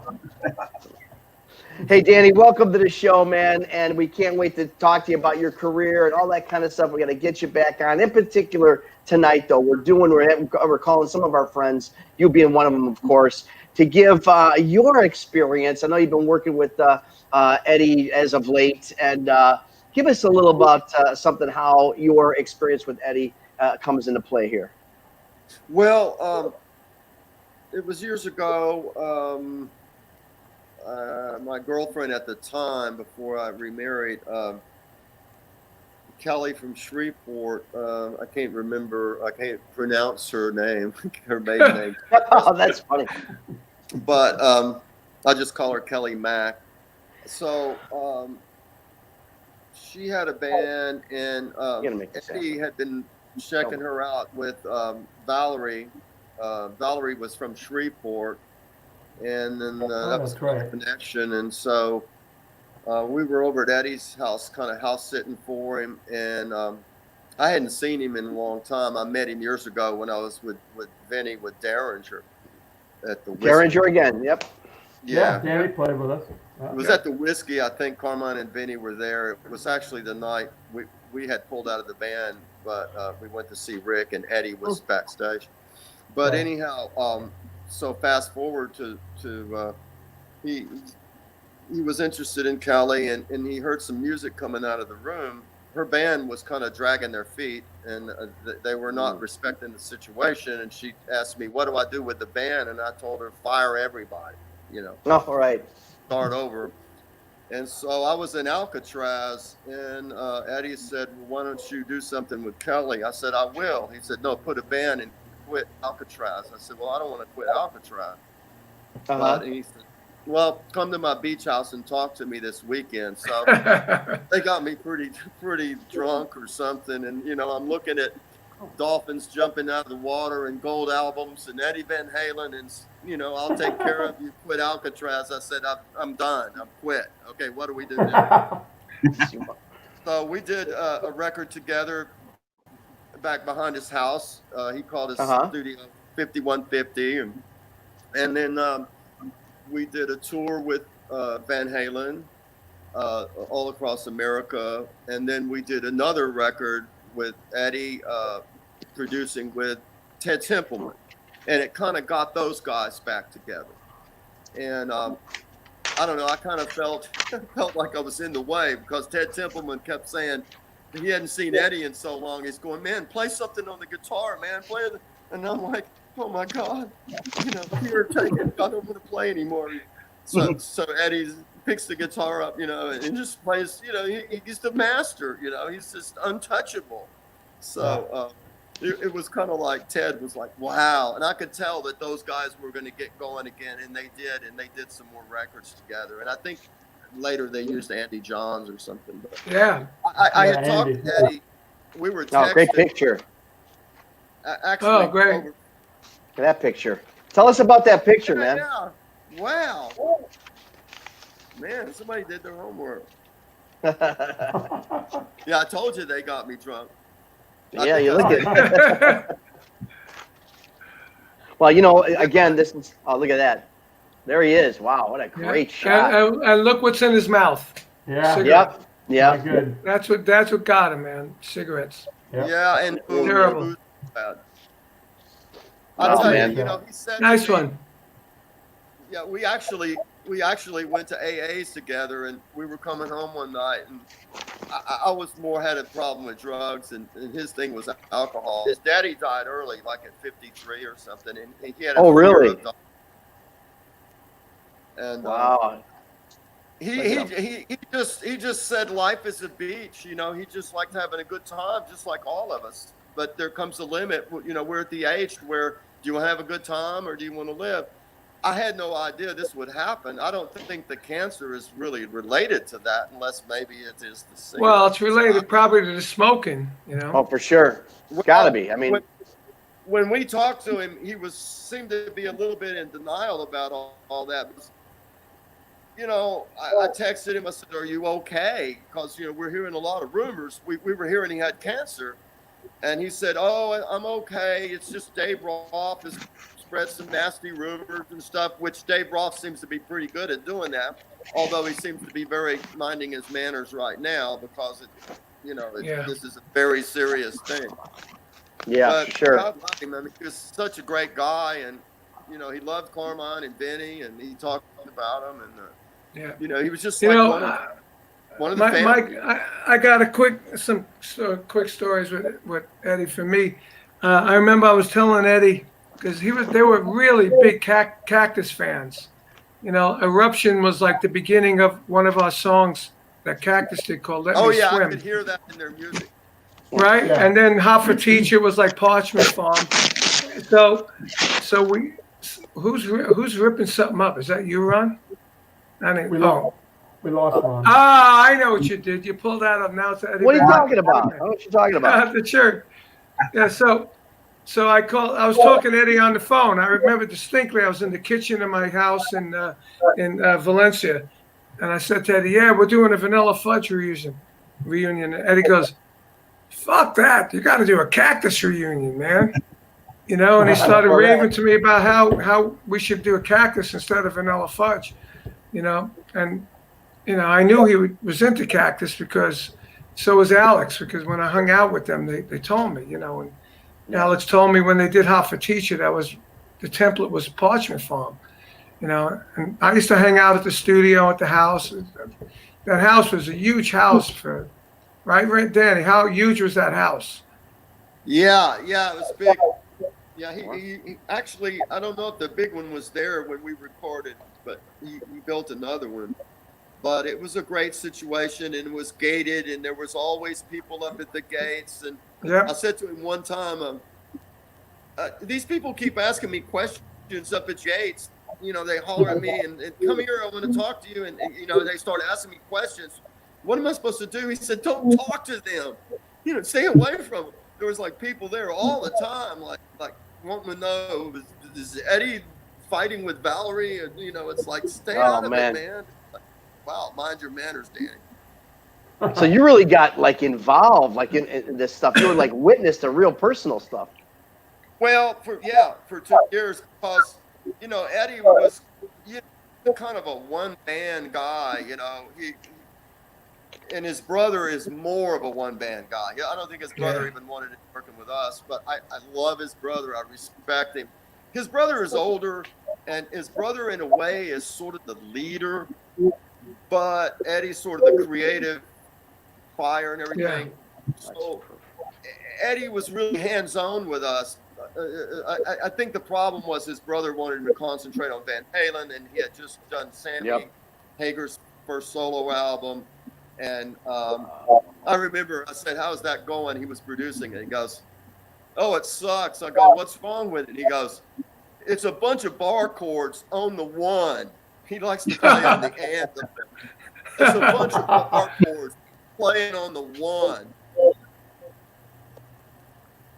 Hey, Danny, welcome to the show, man. And we can't wait to talk to you about your career and all that kind of stuff. We're going to get you back on. In particular, tonight, though, we're calling some of our friends, you being one of them, of course, to give your experience. I know you've been working with Eddie as of late. And give us a little about how your experience with Eddie comes into play here. Well, it was years ago. My girlfriend at the time, before I remarried, Kelly from Shreveport. I can't pronounce her name, her maiden name. Oh, that's funny. But I just call her Kelly Mack. So she had a band, and Eddie had been checking her out with Valerie. Valerie was from Shreveport. And then that was a connection. And so we were over at Eddie's house, kind of house sitting for him. And I hadn't seen him in a long time. I met him years ago when I was with Vinny, with Derringer at the Whiskey. Derringer again, yep. Yeah, Danny played with us. It was at the Whiskey. I think Carmine and Vinny were there. It was actually the night we had pulled out of the band, but we went to see Rick, and Eddie was backstage. But anyhow, so fast forward to he was interested in Kelly, and he heard some music coming out of the room. Her band was kind of dragging their feet, and they were not respecting the situation. And she asked me, "What do I do with the band?" And I told her, "Fire everybody, you know." Oh, all right. Start over. And so I was in Alcatraz, and Eddie said, "Well, why don't you do something with Kelly?" I said, "I will." He said, "No, put a band and quit Alcatraz." I said, "Well, I don't want to quit Alcatraz." But he said, "Well, come to my beach house and talk to me this weekend." So they got me pretty drunk or something. And, you know, I'm looking at dolphins jumping out of the water and gold albums and Eddie Van Halen and, you know, "I'll take care of you, quit Alcatraz." I said, I'm done. I'm quit. Okay, what do we do now? So we did a record together back behind his house. He called his studio 5150. And then we did a tour with Van Halen all across America, and then we did another record with Eddie producing with Ted Templeman, and it kind of got those guys back together. And I don't know, I kind of felt like I was in the way because Ted Templeman kept saying he hadn't seen Eddie in so long. He's going, man, play something on the guitar, man, play it. And I'm like, oh my God, here, take it. I don't want to play anymore. So Eddie picks the guitar up, and just plays, he's the master, he's just untouchable. So it was kind of like Ted was like, wow. And I could tell that those guys were going to get going again, and they did some more records together. And I think later they used Andy Johns or something. But yeah. I had talked to Eddie. We were texting. Oh, great picture. Actually, great. Look at that picture. Tell us about that picture, man. Yeah. Wow. Man, somebody did their homework. Yeah, I told you they got me drunk. Yeah, you look at Well, again, this is, look at that. There he is. Wow, what a great shot. And look what's in his mouth. Yeah. Cigarette. Yep. Good. That's what got him, man. Cigarettes. Yeah, and terrible. I'll tell man. you, he said Nice one. Yeah, we actually went to AAs together, and we were coming home one night, and I was had a problem with drugs, and his thing was alcohol. His daddy died early, like at 53 or something, and he had a really? And wow. He just said life is a beach, he just liked having a good time, just like all of us. But there comes a limit, we're at the age where, do you want to have a good time or do you want to live? I had no idea this would happen. I don't think the cancer is really related to that, unless maybe it is the same. Well, it's related probably to the smoking, Oh, for sure. It's got to be. I mean, when we talked to him, he seemed to be a little bit in denial about all that. I texted him. I said, "Are you okay?" Because we're hearing a lot of rumors. We were hearing he had cancer, and he said, "Oh, I'm okay. It's just Dave Roth has spread some nasty rumors and stuff," which Dave Roth seems to be pretty good at doing that. Although he seems to be very minding his manners right now because this is a very serious thing. Yeah, but sure. God love him. I mean, he was such a great guy, and he loved Carmine and Vinny, and he talked about them, and he was just like one of the family. Mike, I got some quick stories with Eddie. For me, I remember I was telling Eddie because they were really big Cactus fans. Eruption was like the beginning of one of our songs that Cactus did called "Let Me Swim." I could hear that in their music. Right, Yeah. and then Hot for Teacher was like Parchment Farm. So who's ripping something up? Is that you, Ron? We lost Ron. Ah, I know what you did. You pulled that up. Now it's Eddie. What are you talking about? What are you talking about? The church. Yeah. So I was talking to Eddie on the phone. I remember distinctly. I was in the kitchen of my house in Valencia, and I said to Eddie, "Yeah, we're doing a Vanilla Fudge reunion." And Eddie goes, "Fuck that! You got to do a Cactus reunion, man." And he started raving to me about how we should do a Cactus instead of Vanilla Fudge. And I knew he was into Cactus because so was Alex, because when I hung out with them, they told me, and Alex told me when they did Hot for Teacher, that was the template was Parchment Farm, and I used to hang out at the studio at the house. That house was a huge house right, Danny? How huge was that house? Yeah, it was big. Yeah, he actually, I don't know if the big one was there when we recorded, but he built another one. But it was a great situation, and it was gated, and there was always people up at the gates. And I said to him one time, these people keep asking me questions up at gates. They holler at me and come here, I want to talk to you. And they start asking me questions. What am I supposed to do? He said, don't talk to them. Stay away from them. There was like people there all the time, like wanting to know, is Eddie fighting with Valerie? And, it's like, stay out of it, man. Wow, mind your manners, Danny. So you really got involved in this stuff. You were witness to real personal stuff. Well, for 2 years, because Eddie was kind of a one-man guy, you know. And his brother is more of a one-man guy. I don't think his brother even wanted to working with us, but I love his brother. I respect him. His brother is older, and his brother, in a way, is sort of the leader, but Eddie's sort of the creative fire and everything. Yeah. So Eddie was really hands-on with us. I think the problem was his brother wanted him to concentrate on Van Halen, and he had just done Sammy Hager's first solo album. And I remember I said, "How's that going?" He was producing it. He goes, "Oh, it sucks." I go, "What's wrong with it?" He goes, "It's a bunch of bar chords on the one." He likes to play on the anthem. It's a bunch of bar chords playing on the one.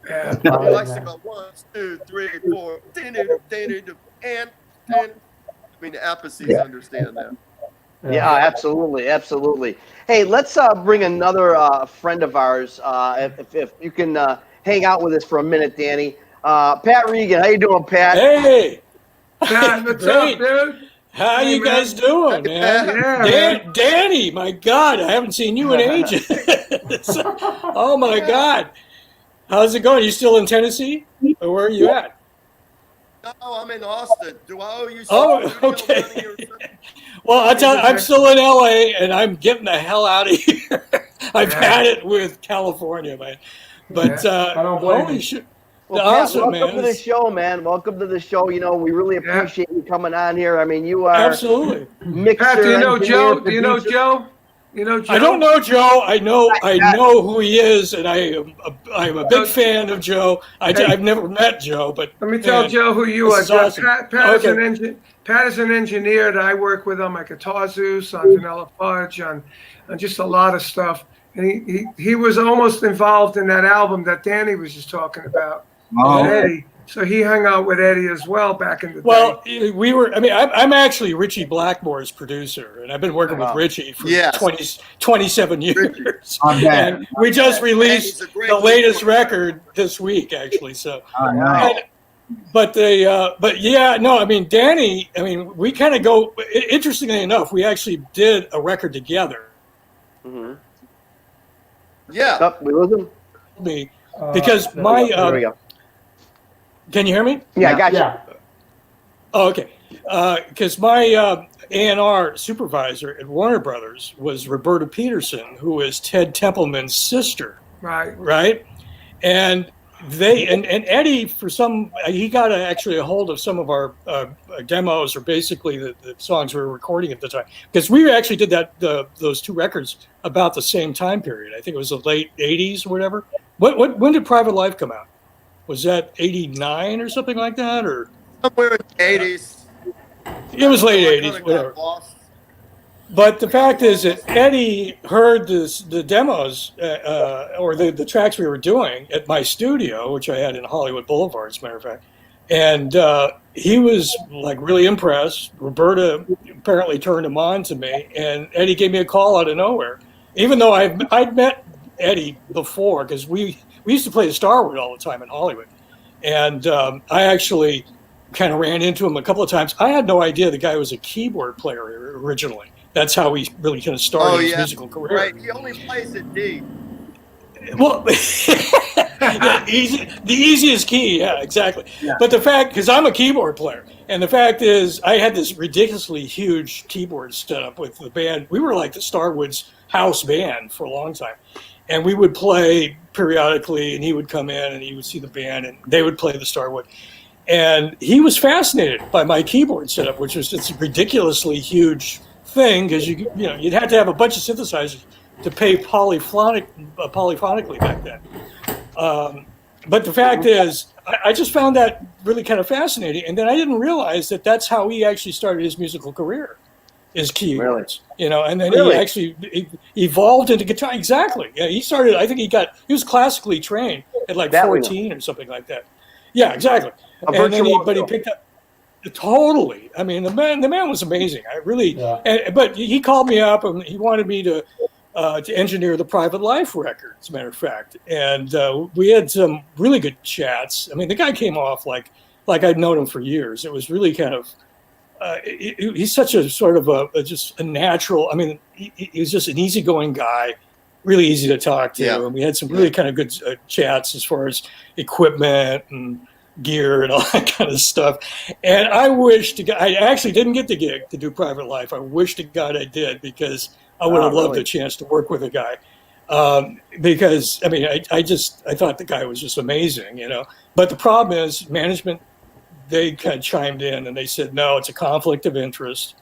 Yeah. He likes to go 1, 2, 3, 4, and I mean the Appices understand that. Yeah, absolutely, absolutely. Hey, let's bring another friend of ours. If you can hang out with us for a minute, Danny. Pat Regan, how you doing, Pat? Hey, Pat, what's up, dude? How you guys doing, man? Yeah, Danny, my God, I haven't seen you in ages. Oh my God, how's it going? You still in Tennessee, or where are you at? No, I'm in Austin. Do I owe you something? Oh, okay. Well, I'm still in LA, and I'm getting the hell out of here. I've had it with California, man. But I don't blame holy you. shit. Well, Awesome, Pat, welcome to the show, man. Welcome to the show. You know, we really appreciate you coming on here. I mean, you are absolutely. Mixer, Pat, do you know Joe? producer. Do you know Joe? You know Joe? I don't know Joe. I know who he is, and I'm a big fan of Joe. I've never met Joe, but let me tell Joe who you are. Awesome. Pat is an engineer that I work with on my Guitar Zeus, on Vanilla Fudge, on just a lot of stuff. And he was almost involved in that album that Danny was just talking about. Oh. Eddie. So he hung out with Eddie as well back in the day. Well, I'm actually Richie Blackmore's producer, and I've been working with Richie for 27 years. And we just released the latest record this week, actually. So, but yeah, no, I mean, Danny, we kind of go. Interestingly enough, we actually did a record together. Mm-hmm. Yeah, we listen. Because there we go. Can you hear me? Yeah, I got you. Oh, okay. Because my A&R supervisor at Warner Brothers was Roberta Peterson, who is Ted Templeman's sister. Right. And Eddie, he got actually a hold of some of our demos, or basically the songs we were recording at the time, because we actually did those two records about the same time period. I think it was the late 80s or whatever. When did Private Life come out? Was that 89 or something like that, or somewhere in the 80s? It was late 80s, whatever. But the fact is that Eddie heard the demos or the tracks we were doing at my studio, which I had in Hollywood Boulevard, as a matter of fact, and he was like really impressed. Roberta apparently turned him on to me, and Eddie gave me a call out of nowhere, even though I'd met Eddie before, because we used to play the Starwood all the time in Hollywood. And I actually kind of ran into him a couple of times. I had no idea the guy was a keyboard player originally. That's how he really kind of started his musical career. Right, he only plays in D. Well, the easiest key, yeah, exactly. Yeah. But the fact, because I'm a keyboard player, and the fact is I had this ridiculously huge keyboard set up with the band. We were like the Starwood's house band for a long time. And we would play periodically, and he would come in and he would see the band, and they would play the Starwood. And he was fascinated by my keyboard setup, which was just a ridiculously huge thing, because you'd have to have a bunch of synthesizers to play polyphonically back then. But the fact is, I just found that really kind of fascinating, and then I didn't realize that that's how he actually started his musical career. Is keyboards, and then he actually evolved into guitar. Exactly. Yeah, he started. I think he was classically trained at like 14 or something like that. Yeah, exactly. And then he picked up totally. I mean, the man was amazing. I really. Yeah. But he called me up and he wanted me to engineer the Private Life record, as a matter of fact. And we had some really good chats. I mean, the guy came off like I'd known him for years. It was really kind of he's such a sort of just a natural. I mean, he's just an easygoing guy, really easy to talk to. And we had some really kind of good chats as far as equipment and gear and all that kind of stuff. And I wish to God, I actually didn't get the gig to do Private Life. I wish to God I did, because I would have loved a chance to work with a guy. Because I mean, I thought the guy was just amazing, you know. But the problem is management. They kind of chimed in and they said, no, it's a conflict of interest.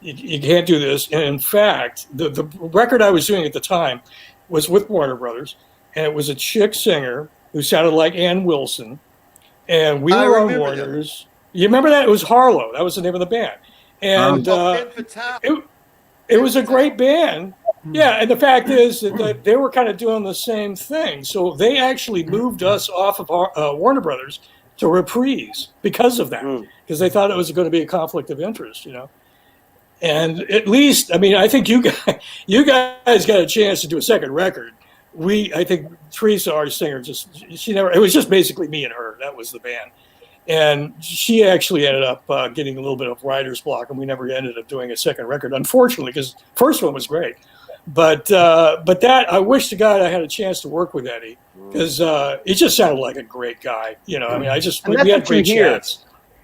You can't do this. And in fact, the record I was doing at the time was with Warner Brothers, and it was a chick singer who sounded like Ann Wilson. And we were on Warner's. You remember that? It was Harlow. That was the name of the band. And it was a great band. Yeah, and the fact is that they were kind of doing the same thing. So they actually moved us off of Warner Brothers to Reprise because of that, because they thought it was going to be a conflict of interest, you know. And at least, I mean, I think you guys got a chance to do a second record. I think Teresa, our singer, it was just basically me and her. That was the band. And she actually ended up getting a little bit of writer's block, and we never ended up doing a second record, unfortunately, because the first one was great. But that, I wish to God I had a chance to work with Eddie, because he just sounded like a great guy. You know, I mean, we had great chats.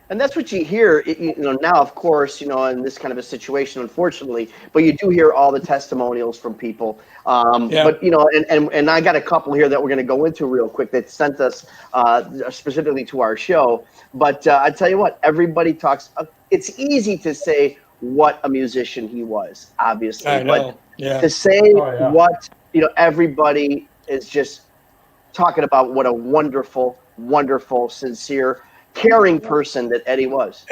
And that's what you hear, you know, now, of course, you know, in this kind of a situation, unfortunately, but you do hear all the testimonials from people. But, you know, and I got a couple here that we're going to go into real quick that sent us specifically to our show. But I tell you what, everybody talks. It's easy to say what a musician he was, obviously. I know. But to say what, you know, everybody is just talking about what a wonderful, wonderful, sincere, caring person that Eddie was.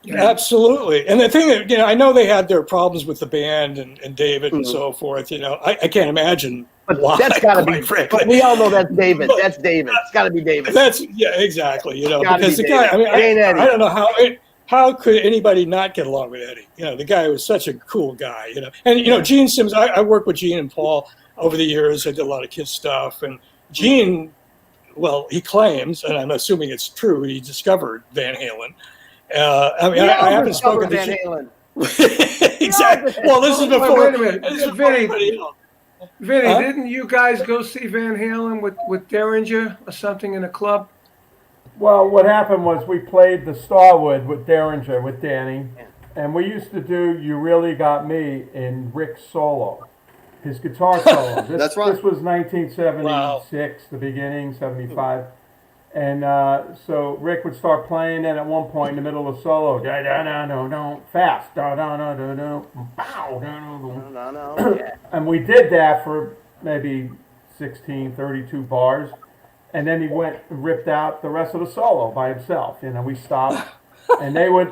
Absolutely. And the thing that, you know, I know they had their problems with the band and David and so forth, you know, I can't imagine why. That's got to be, frankly. but we all know that's David. That's David. It's got to be David. Exactly. You know, because the guy, I mean, I don't know how could anybody not get along with Eddie? You know, the guy was such a cool guy, you know. And, you know, Gene Simmons, I worked with Gene and Paul over the years. I did a lot of Kiss stuff. And Gene, well, he claims, and I'm assuming it's true, he discovered Van Halen. I mean, I haven't spoken to Van Halen. Exactly. Well, this is before. Wait a minute. Vinny, didn't you guys go see Van Halen with Derringer or something in a club? Well, what happened was we played the Starwood with Derringer, with Danny, and we used to do You Really Got Me in Rick's solo, his guitar solo. That's right. This was 1976, the beginning, 75. And so Rick would start playing, and at one point in the middle of the solo, fast, and we did that for maybe 16, 32 bars. And then he went and ripped out the rest of the solo by himself. You know, we stopped, and they were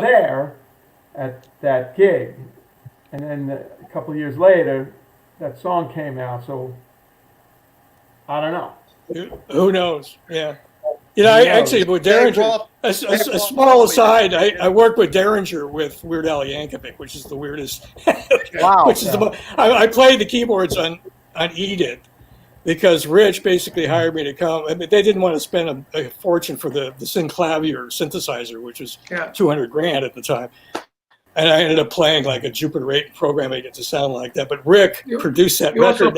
there at that gig. And then a couple of years later, that song came out. So I don't know. Who knows? Yeah. You know, I actually with Derringer. A small aside, I worked with Derringer with Weird Al Yankovic, which is the weirdest. Wow. Which is I played the keyboards on Eat It. Because Rich basically hired me to come. I mean, they didn't want to spend a fortune for the Synclavier synthesizer, which was $200,000 at the time. And I ended up playing like a Jupiter 8 programming it to sound like that. But Rick produced that record.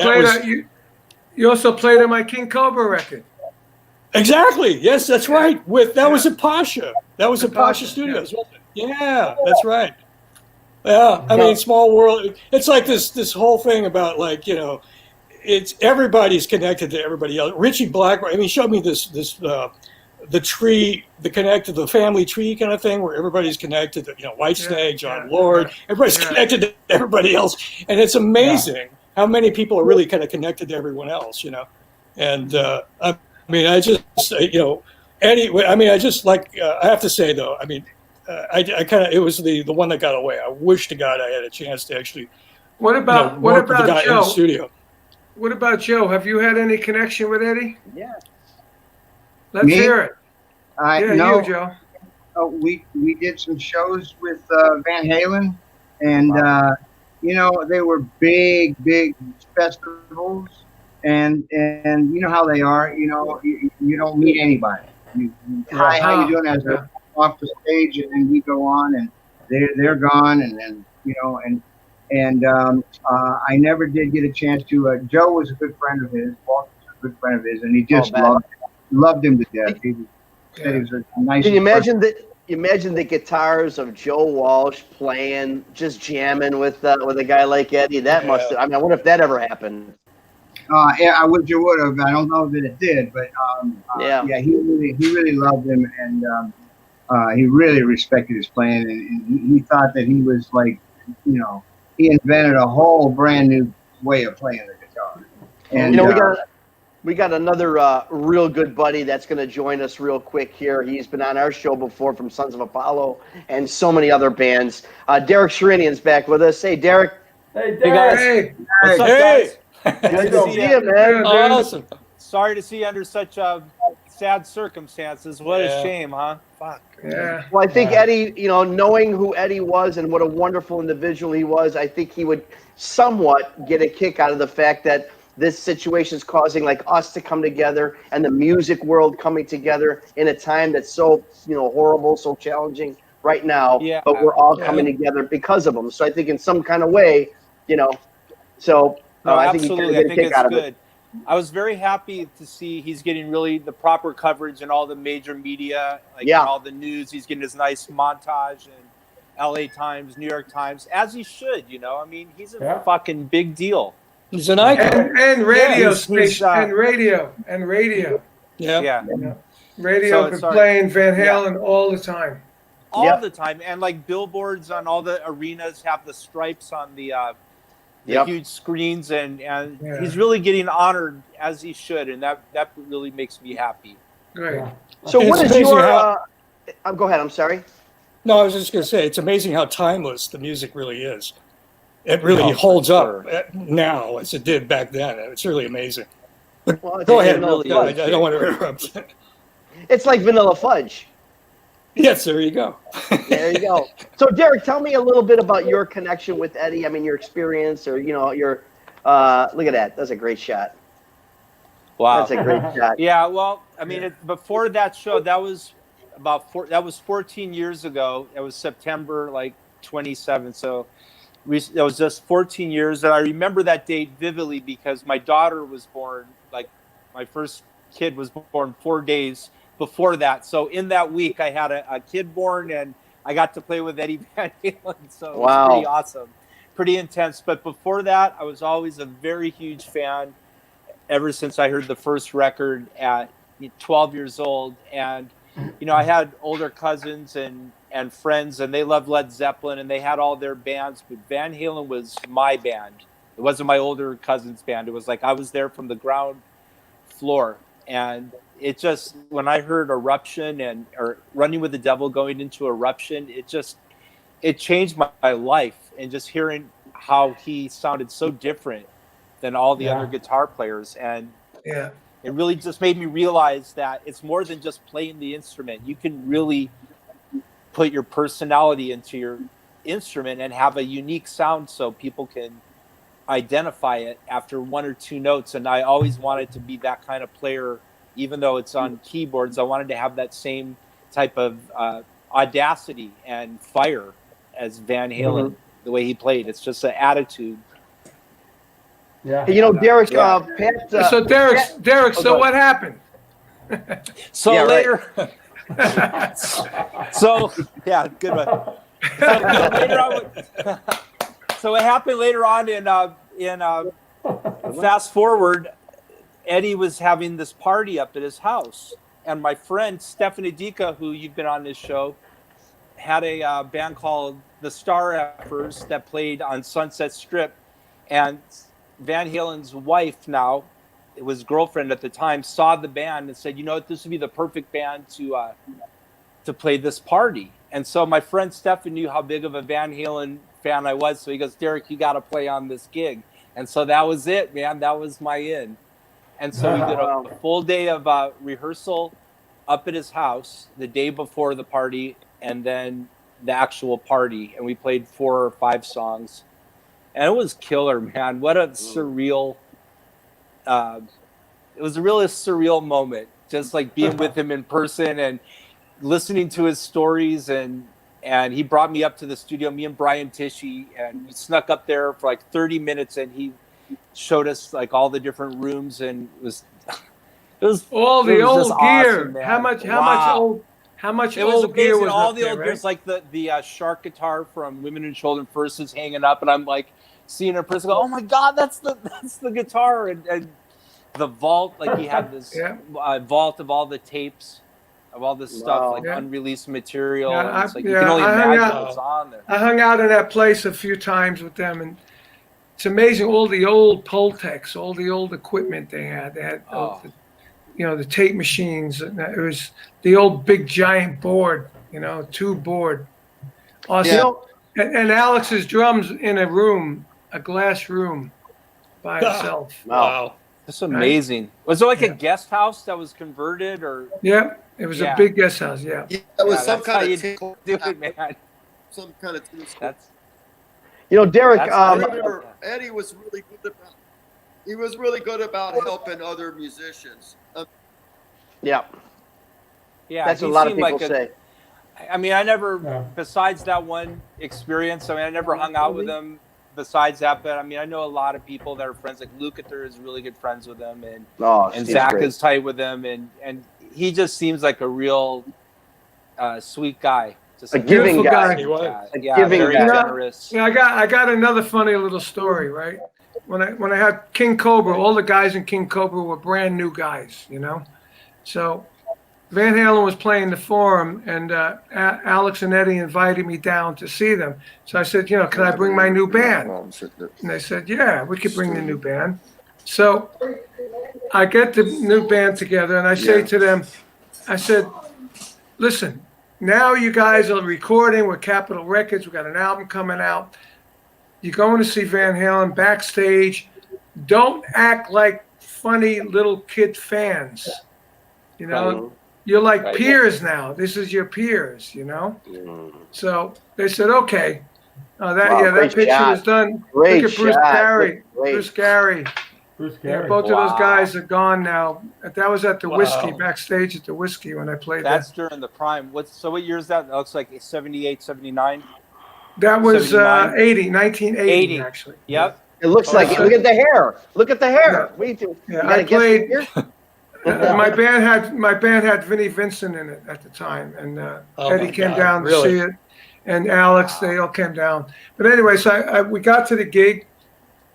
You also played on my King Cobra record. Exactly. Yes, that's right. That was at Pasha. That was at Pasha Studios, wasn't it? Yeah, that's right. Yeah, I mean, small world. It's like this whole thing about like, you know, it's everybody's connected to everybody else. Richie Blackmore, I mean, showed me the tree, the family tree kind of thing where everybody's connected to, you know, Whitesnage, John Lord, everybody's connected to everybody else. And it's amazing how many people are really kind of connected to everyone else, you know. And I mean, I just, you know, anyway, I mean, I just like, I have to say though, I mean, I kind of, it was the one that got away. I wish to God I had a chance to actually work with the guy in the studio. What about Joe? Have you had any connection with Eddie? Yeah. Let's hear it. No. You, Joe. We did some shows with Van Halen, and you know, they were big festivals, and you know how they are. You know, you don't meet anybody. Hi, how you doing, Ezra? off the stage, and then we go on, and they're gone, and then I never did get a chance to. Joe was a good friend of his. Walsh was a good friend of his, and he just loved him to death. He said he was a nice. Can you imagine that? You imagine the guitars of Joe Walsh playing, just jamming with a guy like Eddie. That must. I mean, I wonder if that ever happened. Yeah, I wish it would have. I don't know that it did, but he really loved him, and he really respected his playing, and he thought that he was like, he invented a whole brand new way of playing the guitar. And we got another real good buddy that's going to join us real quick here. He's been on our show before from Sons of Apollo and so many other bands. Derek Sherinian's back with us. Hey, Derek. Hey, Derek. Hey. What's up, guys? Good to see you, man. Awesome. Sorry to see you under such sad circumstances. What a shame, huh? Fuck. Yeah. Well, I think Eddie, knowing who Eddie was and what a wonderful individual he was, I think he would somewhat get a kick out of the fact that this situation is causing like us to come together and the music world coming together in a time that's so, horrible, so challenging right now. Yeah. But we're all coming together because of him. So I think in some kind of way, I think absolutely. I think it's good. I was very happy to see he's getting really the proper coverage in all the major media, in all the news. He's getting his nice montage in LA Times, New York Times, as he should, I mean, he's a fucking big deal. He's an icon. And radio station, and radio. Yeah. Radio been playing Van Halen all the time. All the time. And like billboards on all the arenas have the stripes on the huge screens, and he's really getting honored as he should, and that really makes me happy. Great. Yeah. So what is your go ahead, I'm sorry. No, I was just going to say, it's amazing how timeless the music really is. It really holds up now as it did back then. It's really amazing. But go ahead. I don't want to interrupt. It's like vanilla fudge. Yes, there you go. There you go. So, Derek, tell me a little bit about your connection with Eddie. I mean, your experience, or your. Look at that. That's a great shot. Wow, that's a great shot. Yeah. Well, I mean, before that show, that was 14 years ago. It was September 27th. So that was just 14 years, and I remember that date vividly because my daughter was born. My first kid was born 4 days before that. So in that week, I had a kid born, and I got to play with Eddie Van Halen. So it was pretty awesome, pretty intense. But before that, I was always a very huge fan ever since I heard the first record at 12 years old. And, I had older cousins and friends, and they loved Led Zeppelin, and they had all their bands. But Van Halen was my band. It wasn't my older cousin's band. It was like I was there from the ground floor. And it just, when I heard Eruption or Running with the Devil going into Eruption, it changed my life. And just hearing how he sounded so different than all the other guitar players. And it really just made me realize that it's more than just playing the instrument. You can really put your personality into your instrument and have a unique sound so people can identify it after one or two notes. And I always wanted to be that kind of player. Even though it's on keyboards, I wanted to have that same type of audacity and fire as Van Halen, the way he played. It's just an attitude. Yeah. Derek, Pat. So Derek, so what happened? So later. So good one. So later on, so it happened later on in fast forward. Eddie was having this party up at his house, and my friend Stephanie Dika, who you've been on this show, had a band called the Star Effers that played on Sunset Strip, and Van Halen's wife now, it was girlfriend at the time, saw the band and said, this would be the perfect band to play this party. And so my friend Stefan knew how big of a Van Halen fan I was, so he goes, Derek, you got to play on this gig. And so that was it, man. That was my in. And so we did a full day of rehearsal up at his house the day before the party, and then the actual party. And we played 4 or 5 songs. And it was killer, man. What a surreal... it was a really surreal moment, just like being with him in person and listening to his stories, and he brought me up to the studio, me and Brian Tishy, and we snuck up there for like 30 minutes, and he showed us like all the different rooms, and it was all the old just gear. awesome, man. How much It was old gear amazing. was All up the there, old right? there's like the shark guitar from Women and Children First is hanging up, and I'm like seeing a person go, "Oh my God, that's the guitar!" And the vault, like he had this vault of all the tapes of all this stuff, like unreleased material. Yeah, and it's like you can only imagine what's on there. I hung out in that place a few times with them, and it's amazing all the old Pultecs, all the old equipment they had. They had, the tape machines. And it was the old big giant board, tube board. Awesome. And Alex's drums in a room, a glass room, by itself. Wow. That's amazing. Was it like a guest house that was converted, or? Yeah, it was a big guest house. Yeah. It was some that's how kind you of tinkle. do it, man. Some kind of That's Derek. I remember Eddie was really good about. He was really good about helping other musicians. Yeah, that's he what a lot of seemed people like say. I mean, I never, besides that one experience, I never hung out with him besides that. But I mean, I know a lot of people that are friends. Like Lukather is really good friends with him, and Zach is tight with him, and he just seems like a real sweet guy. Just a giving guy. Very generous. Yeah, I got another funny little story, right? When I had King Cobra, all the guys in King Cobra were brand new guys, So Van Halen was playing the Forum, and Alex and Eddie invited me down to see them. So I said, can I bring my new band? And they said, yeah, we could bring the new band. So I get the new band together, and I say to them, I said, listen, now you guys are recording with Capitol Records. We got an album coming out. You're going to see Van Halen backstage. Don't act like funny little kid fans. You're like peers now. This is your peers, So they said, okay. That picture was done. Great Look at Bruce shot. Gary. Great. Bruce Gary. Both of those guys are gone now. That was at the Whiskey, backstage at the Whiskey when I played That's during the prime. What year is that? That looks like 78, 79. That was 79? 1980, actually. Yep. It looks like it. Look at the hair. Look at the hair. I played. My band had Vinny Vincent in it at the time, and Eddie came down to see it, and Alex. They all came down. But anyway, so we got to the gig.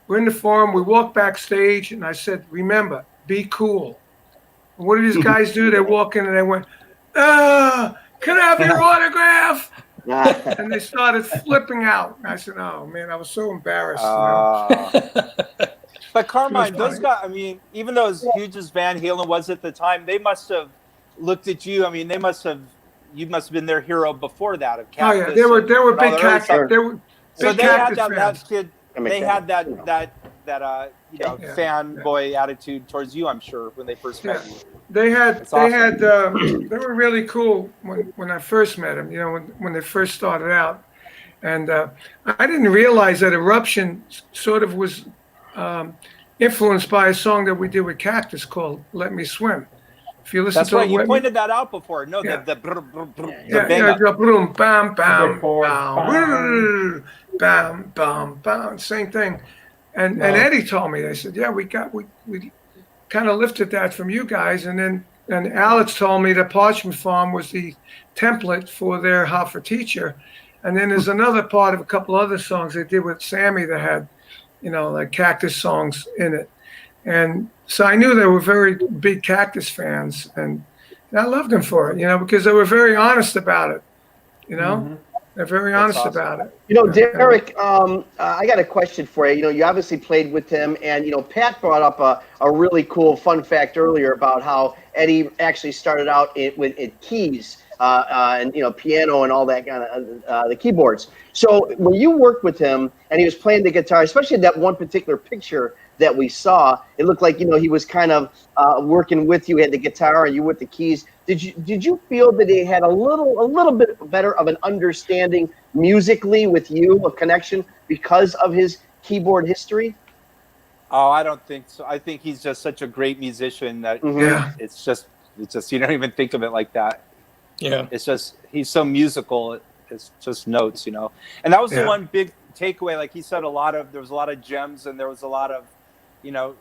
We're in the Forum. We walked backstage, and I said, "Remember, be cool." And what did these guys do? They walk in and they went, "Can I have your autograph?" And they started flipping out. I said, "Oh man, I was so embarrassed." But Carmine, those guys, I mean, even though as huge as Van Halen was at the time, they must have looked at you. I mean, you must have been their hero before that. Of Cactus. Oh yeah, they were big Cactus. They were big so they Cactus had that fans. kid. They had that fanboy attitude towards you, I'm sure, when they first met you. They were really cool when I first met them, when they first started out. And I didn't realize that Eruption sort of was influenced by a song that we did with Cactus called Let Me Swim. If you listen That's to right, it, you pointed that out before. No, the boom, bam, bam, bam, bam, bam, same thing. And Eddie told me, they said, yeah, we kind of lifted that from you guys. And Alex told me that Parchment Farm was the template for their Hot for Teacher. And then there's another part of a couple other songs they did with Sammy that had, like Cactus songs in it. And so I knew they were very big Cactus fans. And I loved them for it, because they were very honest about it, Mm-hmm. They're very honest about it. Derek, I got a question for you. You obviously played with him, and Pat brought up a really cool fun fact earlier about how Eddie actually started out with keys and piano and all that kind of the keyboards. So when you worked with him and he was playing the guitar, especially that one particular picture that we saw, it looked like he was kind of working with you. He had the guitar and you with the keys. Did you feel that he had a little bit better of an understanding musically with you, a connection, because of his keyboard history? Oh, I don't think so. I think he's just such a great musician that it's just you don't even think of it like that. Yeah. It's just he's so musical. It's just notes, you know. And that was the one big takeaway. Like he said, there was a lot of gems and there was a lot of, you know,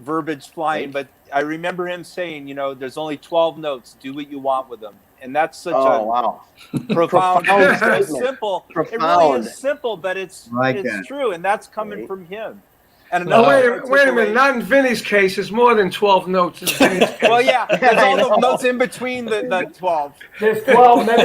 verbiage flying. But I remember him saying, you know, there's only 12 notes. Do what you want with them. And that's such profound. It's so simple. Profound. It really is simple, but it's true, and that's coming from him. And wait a minute. Not in Vinny's case. It's more than 12 notes. In Vinny's case. Well, yeah, there's all the notes in between the 12. There's 12, and then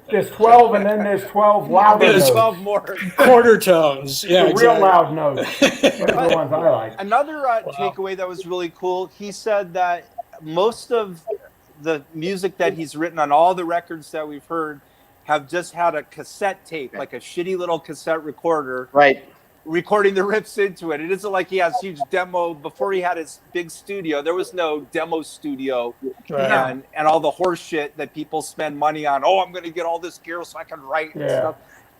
there's 12, and then there's 12 loud notes. There's 12 more quarter tones. Yeah, exactly. Real loud notes. Those are the ones I like. Another takeaway that was really cool. He said that most of the music that he's written on all the records that we've heard have just had a cassette tape, like a shitty little cassette recorder. Right. Recording the riffs into it. It isn't like he has huge demo. Before he had his big studio, there was no demo studio and all the horse shit that people spend money on. Oh, I'm going to get all this gear so I can write and stuff.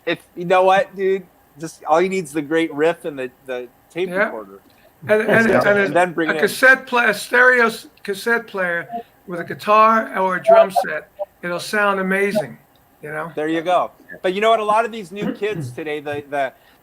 If you know what, dude, just all he needs is the great riff and the tape recorder. And then bring a cassette player, a stereo cassette player with a guitar or a drum set. It'll sound amazing, you know. There you go. But you know what? A lot of these new kids today,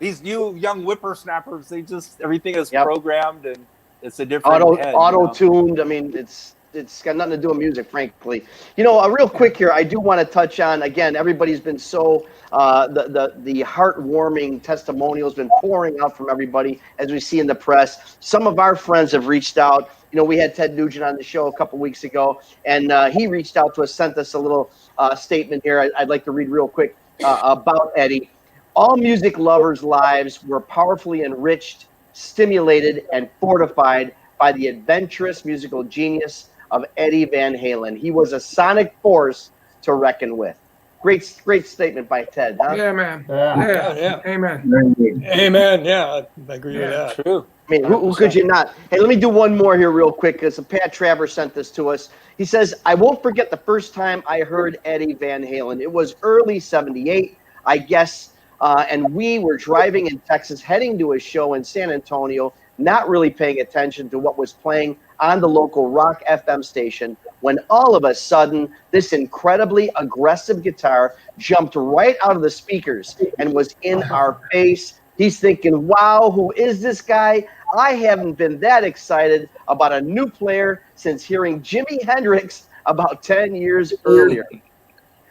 these new young whippersnappers, they just everything is programmed and it's a different auto-tuned. You know? I mean, it's got nothing to do with music, frankly. You know, real quick here, I do want to touch on again. Everybody's been so the heartwarming testimonials been pouring out from everybody as we see in the press. Some of our friends have reached out. You know, we had Ted Nugent on the show a couple weeks ago, and he reached out to us, sent us a little statement here. I'd like to read real quick about Eddie. All music lovers' lives were powerfully enriched, stimulated, and fortified by the adventurous musical genius of Eddie Van Halen. He was a sonic force to reckon with. Great statement by Ted. Huh? Yeah, man. Yeah. Amen. Amen. Yeah, I agree with that. True. I mean, who could you not? Hey, let me do one more here real quick because Pat Travers sent this to us. He says, I won't forget the first time I heard Eddie Van Halen. It was early 78, I guess. And we were driving in Texas, heading to a show in San Antonio, not really paying attention to what was playing on the local rock FM station, when all of a sudden, this incredibly aggressive guitar jumped right out of the speakers and was in our face. He's thinking, wow, who is this guy? I haven't been that excited about a new player since hearing Jimi Hendrix about 10 years earlier.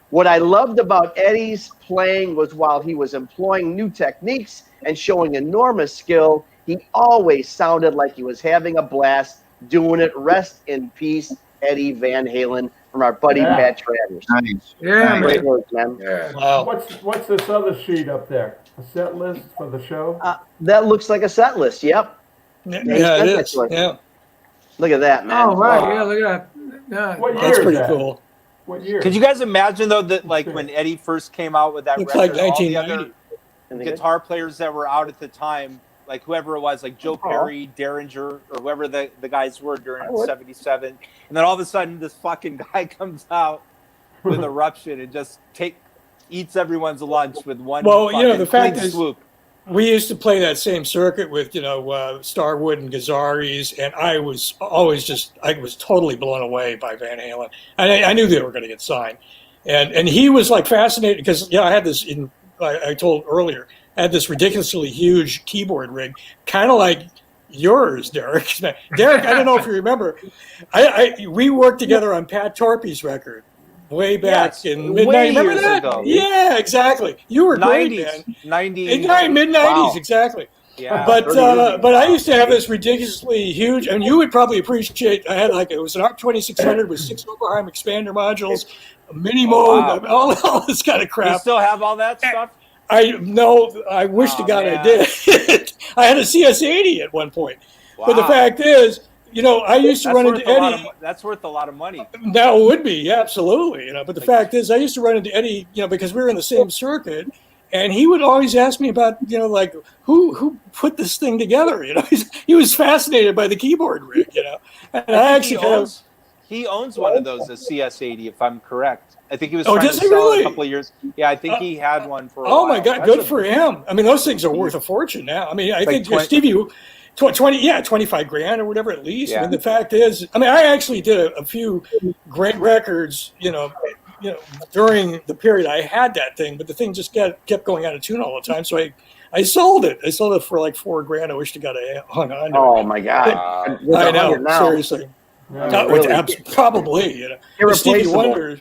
What I loved about Eddie's playing was while he was employing new techniques and showing enormous skill, he always sounded like he was having a blast doing it. Rest in peace, Eddie Van Halen, from our buddy Pat Travers. Nice. Yeah, great work, man. Yeah. Wow. What's this other sheet up there? A set list for the show? That looks like a set list. Yep. Yeah, it is. Yeah. Look at that, man. Oh, right. Yeah, look at that. Yeah. What year That's is pretty that? cool. What year? Could you guys imagine though that like when Eddie first came out with that Looks record, like all the 1990. other guitar players that were out at the time, like whoever it was, like Joe Perry, Derringer, or whoever the guys were during '77, and then all of a sudden this fucking guy comes out with Eruption and just eats everyone's lunch with one. Well, you know, the fact clean is, swoop. we used to play that same circuit with, Starwood and Gazzari's, and I was totally blown away by Van Halen. I knew they were going to get signed. And he was like fascinated because, I had this I told earlier, I had this ridiculously huge keyboard rig, kind of like yours, Derek. Derek, I don't know if you remember, we worked together on Pat Torpey's record. Way back in midnight. Remember that? Ago. Yeah, exactly. You were great, 90s, man. 90s. Mid-90s, exactly. Yeah. But I used to have this ridiculously huge, and you would probably appreciate, I had it was an ARP 2600 with 6 Oberheim expander modules, a mini mode, all this kind of crap. You still have all that stuff? I wish to God I did. I had a CS80 at one point. Wow. But the fact is, I used to run into Eddie. That's worth a lot of money. That would be, absolutely. But the fact is, I used to run into Eddie, because we were in the same circuit, and he would always ask me about, like who put this thing together. He was fascinated by the keyboard rig. And I actually he owns one of those, a CS80, if I'm correct. I think he was trying to sell really? a couple of years. Yeah, I think he had one for a while. Oh my God, good for him. Those things are worth a fortune now. I think Stevie 25 grand or whatever at least. I mean, the fact is, I mean, I actually did a few great records, during the period I had that thing, but the thing just kept going out of tune all the time. So I sold it. I sold it for like $4 grand. I wish to God I hung on to it. Oh my God. I know, seriously. Probably, Stevie Wonder,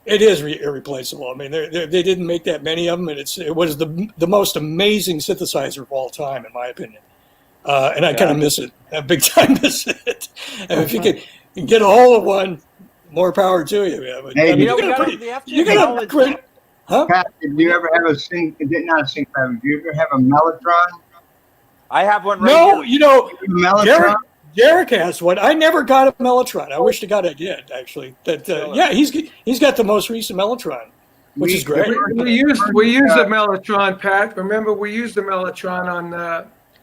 it is irreplaceable. I mean, they didn't make that many of them, and it was the most amazing synthesizer of all time, in my opinion. And I kind of miss it. I big time miss it. And if you can get a hold of one, more power to you. Yeah. But, hey, I mean, you got a great. Huh? Pat, did you ever have not a sync did you ever have a Mellotron? I have one right here. Mellotron? Derek has one. I never got a Mellotron. I wish to God I did, actually. That he's got the most recent Mellotron, which is great. We used the Melotron, Pat. Remember, we used the Melotron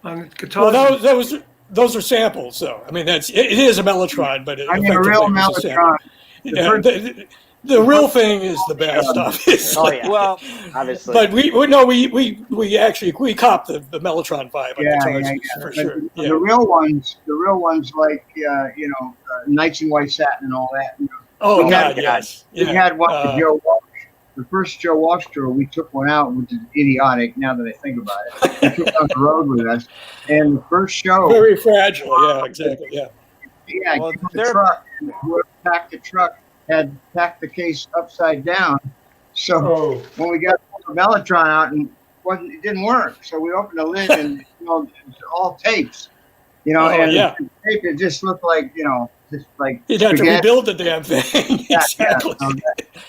on guitar. Well, those are samples, though. I mean, it is a Mellotron, but I mean a real Mellotron. The real thing is the best, obviously. Oh yeah. Well, obviously. But we actually copped the Mellotron vibe on guitars for sure. The real ones like Knights in White Satin and all that. Oh God, yes. We had one with Joe Walsh. The first Joe Walsh tour, we took one out, which is idiotic now that I think about it. He took on the road with us, and the first show. Very fragile. Yeah, exactly. Yeah. Yeah. Well, the truck. Whoever packed the truck had packed the case upside down. So when we got the Mellotron out, it didn't work. So we opened the lid, and it was all tapes. The tape, it just looked like just like you'd have to rebuild the damn thing. Exactly.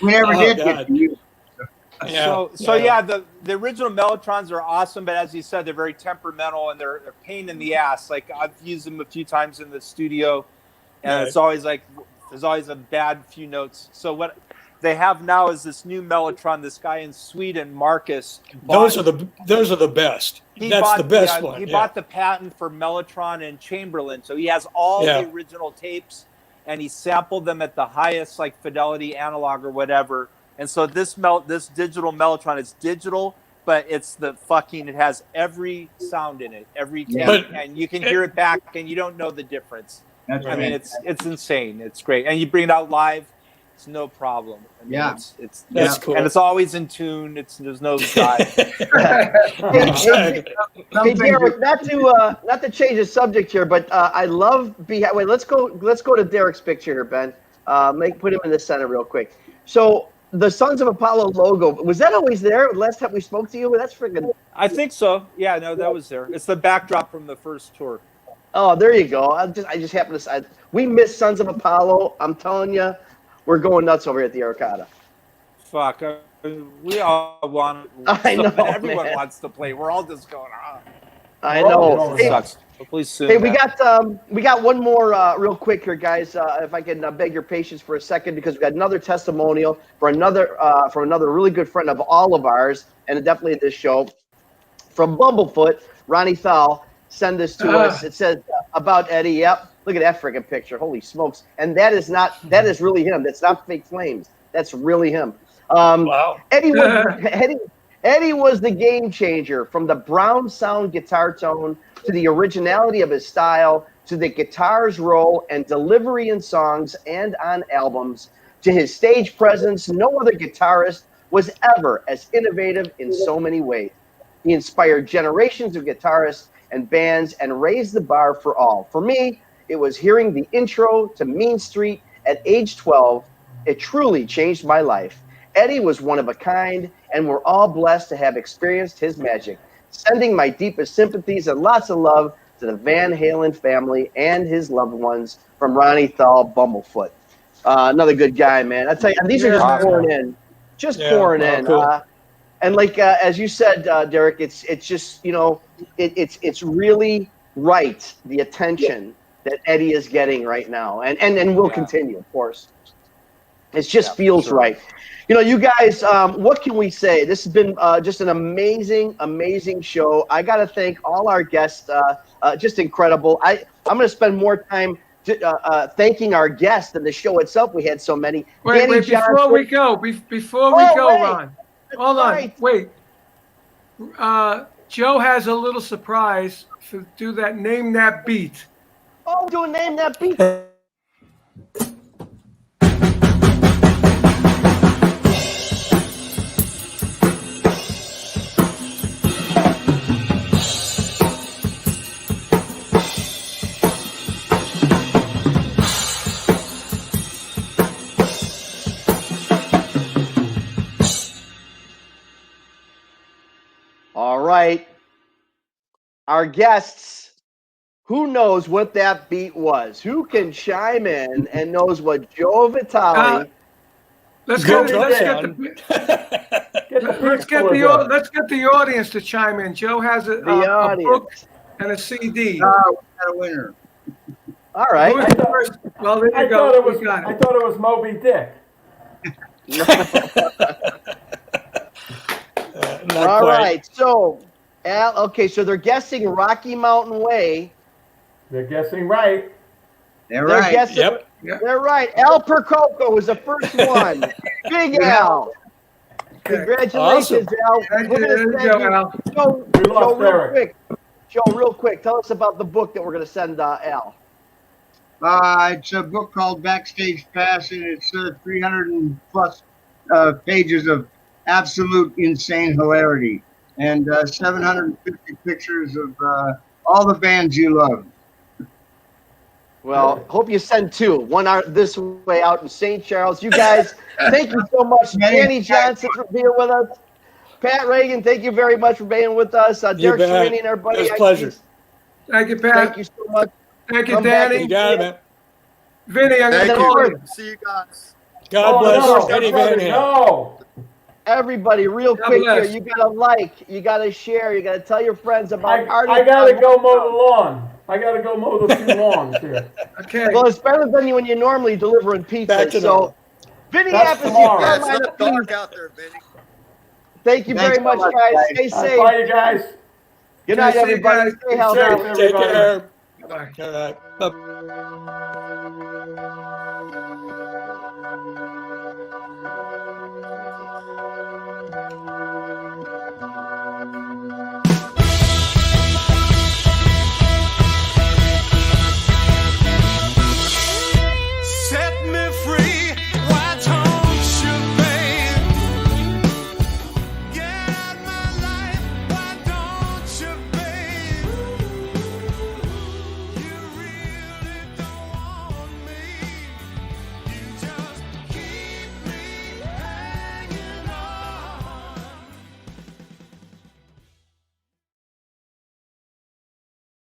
We never did get to use it. The original Mellotrons are awesome, but as you said, they're very temperamental and they're a pain in the ass. Like I've used them a few times in the studio, and it's always like there's always a bad few notes. So what they have now is this new Melotron. This guy in Sweden, Marcus. Those are the best. That's the best one. He bought the patent for Melotron and Chamberlain, so he has all the original tapes, and he sampled them at the highest like fidelity analog or whatever. And so this digital Melotron is digital, but it has every sound in it, every tape, and you can hear it back, and you don't know the difference. I mean, it's insane. It's great, and you bring it out live. It's no problem. I mean, that's cool, and it's always in tune. There's no dive. Hey, Derek, not to change the subject here, but I love Wait, let's go to Derek's picture here, Ben. Put him in the center real quick. So the Sons of Apollo logo, was that always there? Last time we spoke to you, that's freaking. I think so. Yeah, no, that was there. It's the backdrop from the first tour. Oh, there you go. I just happened to. We miss Sons of Apollo. I'm telling you. We're going nuts over here at the Arcada. Fuck. We all want. I know. Everyone wants to play. We're all just going on. I know. It sucks. Hopefully soon. Hey, we got one more real quick here, guys. If I can beg your patience for a second, because we got another testimonial from another really good friend of all of ours, and definitely at this show, from Bumblefoot, Ronnie Thal. Send this to us. It says about Eddie. Yep. Look at that freaking picture. Holy smokes. And that is really him. That's not fake flames. That's really him. Wow. Eddie was the game changer, from the brown sound guitar tone to the originality of his style, to the guitar's role and delivery in songs and on albums, to his stage presence. No other guitarist was ever as innovative in so many ways. He inspired generations of guitarists and bands and raised the bar for all. For me, it was hearing the intro to Mean Street at age 12. It truly changed my life. Eddie was one of a kind, and we're all blessed to have experienced his magic. Sending my deepest sympathies and lots of love to the Van Halen family and his loved ones, from Ronnie Thal, Bumblefoot. Another good guy, man. I tell you, these are just pouring in. Pouring in. Cool. And like as you said, Derek, it's just, it's really right, the attention that Eddie is getting right now, and will continue, of course. It just feels right. You guys, what can we say? This has been just an amazing, amazing show. I got to thank all our guests. Just incredible. I'm going to spend more time thanking our guests than the show itself. We had so many. Wait, before we go, Ron. Hold on. Wait. Joe has a little surprise to do that. Name that beat. Oh, do a name that beat. All right. Our guests, who knows what that beat was? Who can chime in and knows what Joe Vitale? Let's Good get drum let's sound. let's get the audience to chime in. Joe has a book and a CD. We got a winner. All right. Who's the first? Well, there you I go. thought it was. We got I it. thought it was Moby Dick. Not All quite. right. So, Al, okay, so they're guessing Rocky Mountain Way. They're guessing right. They're They're right. guessing. Yep. They're right. Al Percoco was the first one. Big Al. Congratulations, Al. Thank We're you. gonna There you send go, Al. Joe, We lost real Eric. quick. Joe, real quick. Tell us about the book that we're going to send Al. It's a book called Backstage Pass, and it's 300 and plus pages of absolute insane hilarity, and 750 pictures of all the bands you love. Well, hope you send two. One out this way out in St. Charles. You guys, thank you so much. Danny Johnson for being with us. Pat Reagan, thank you very much for being with us. Derek bet. Sherinian, everybody. It was a pleasure. Thank you, Pat. Thank you so much. Thank you, Come back Danny. You got it, man. Vinny, I'm going Thank to call you. you. See you guys. God Oh, bless no, Eddie brother, Van Halen. no. Everybody, real God quick bless. here. You got to like, you got to share, you got to tell your friends about I gotta go mow the lawn. I gotta go mow the 2 lawns here. Okay. Well, it's better than when you're normally delivering pizza. Back to So, normal. Vinny That's Appice, tomorrow. Yeah, it's Carmine, not dark out there, Vinny. thank you very Thanks so much, much, guys. guys. Stay safe. Bye, you guys. Good night, See you everybody. guys. Stay healthy. safe, Take everybody. care. Bye. All right. Bye.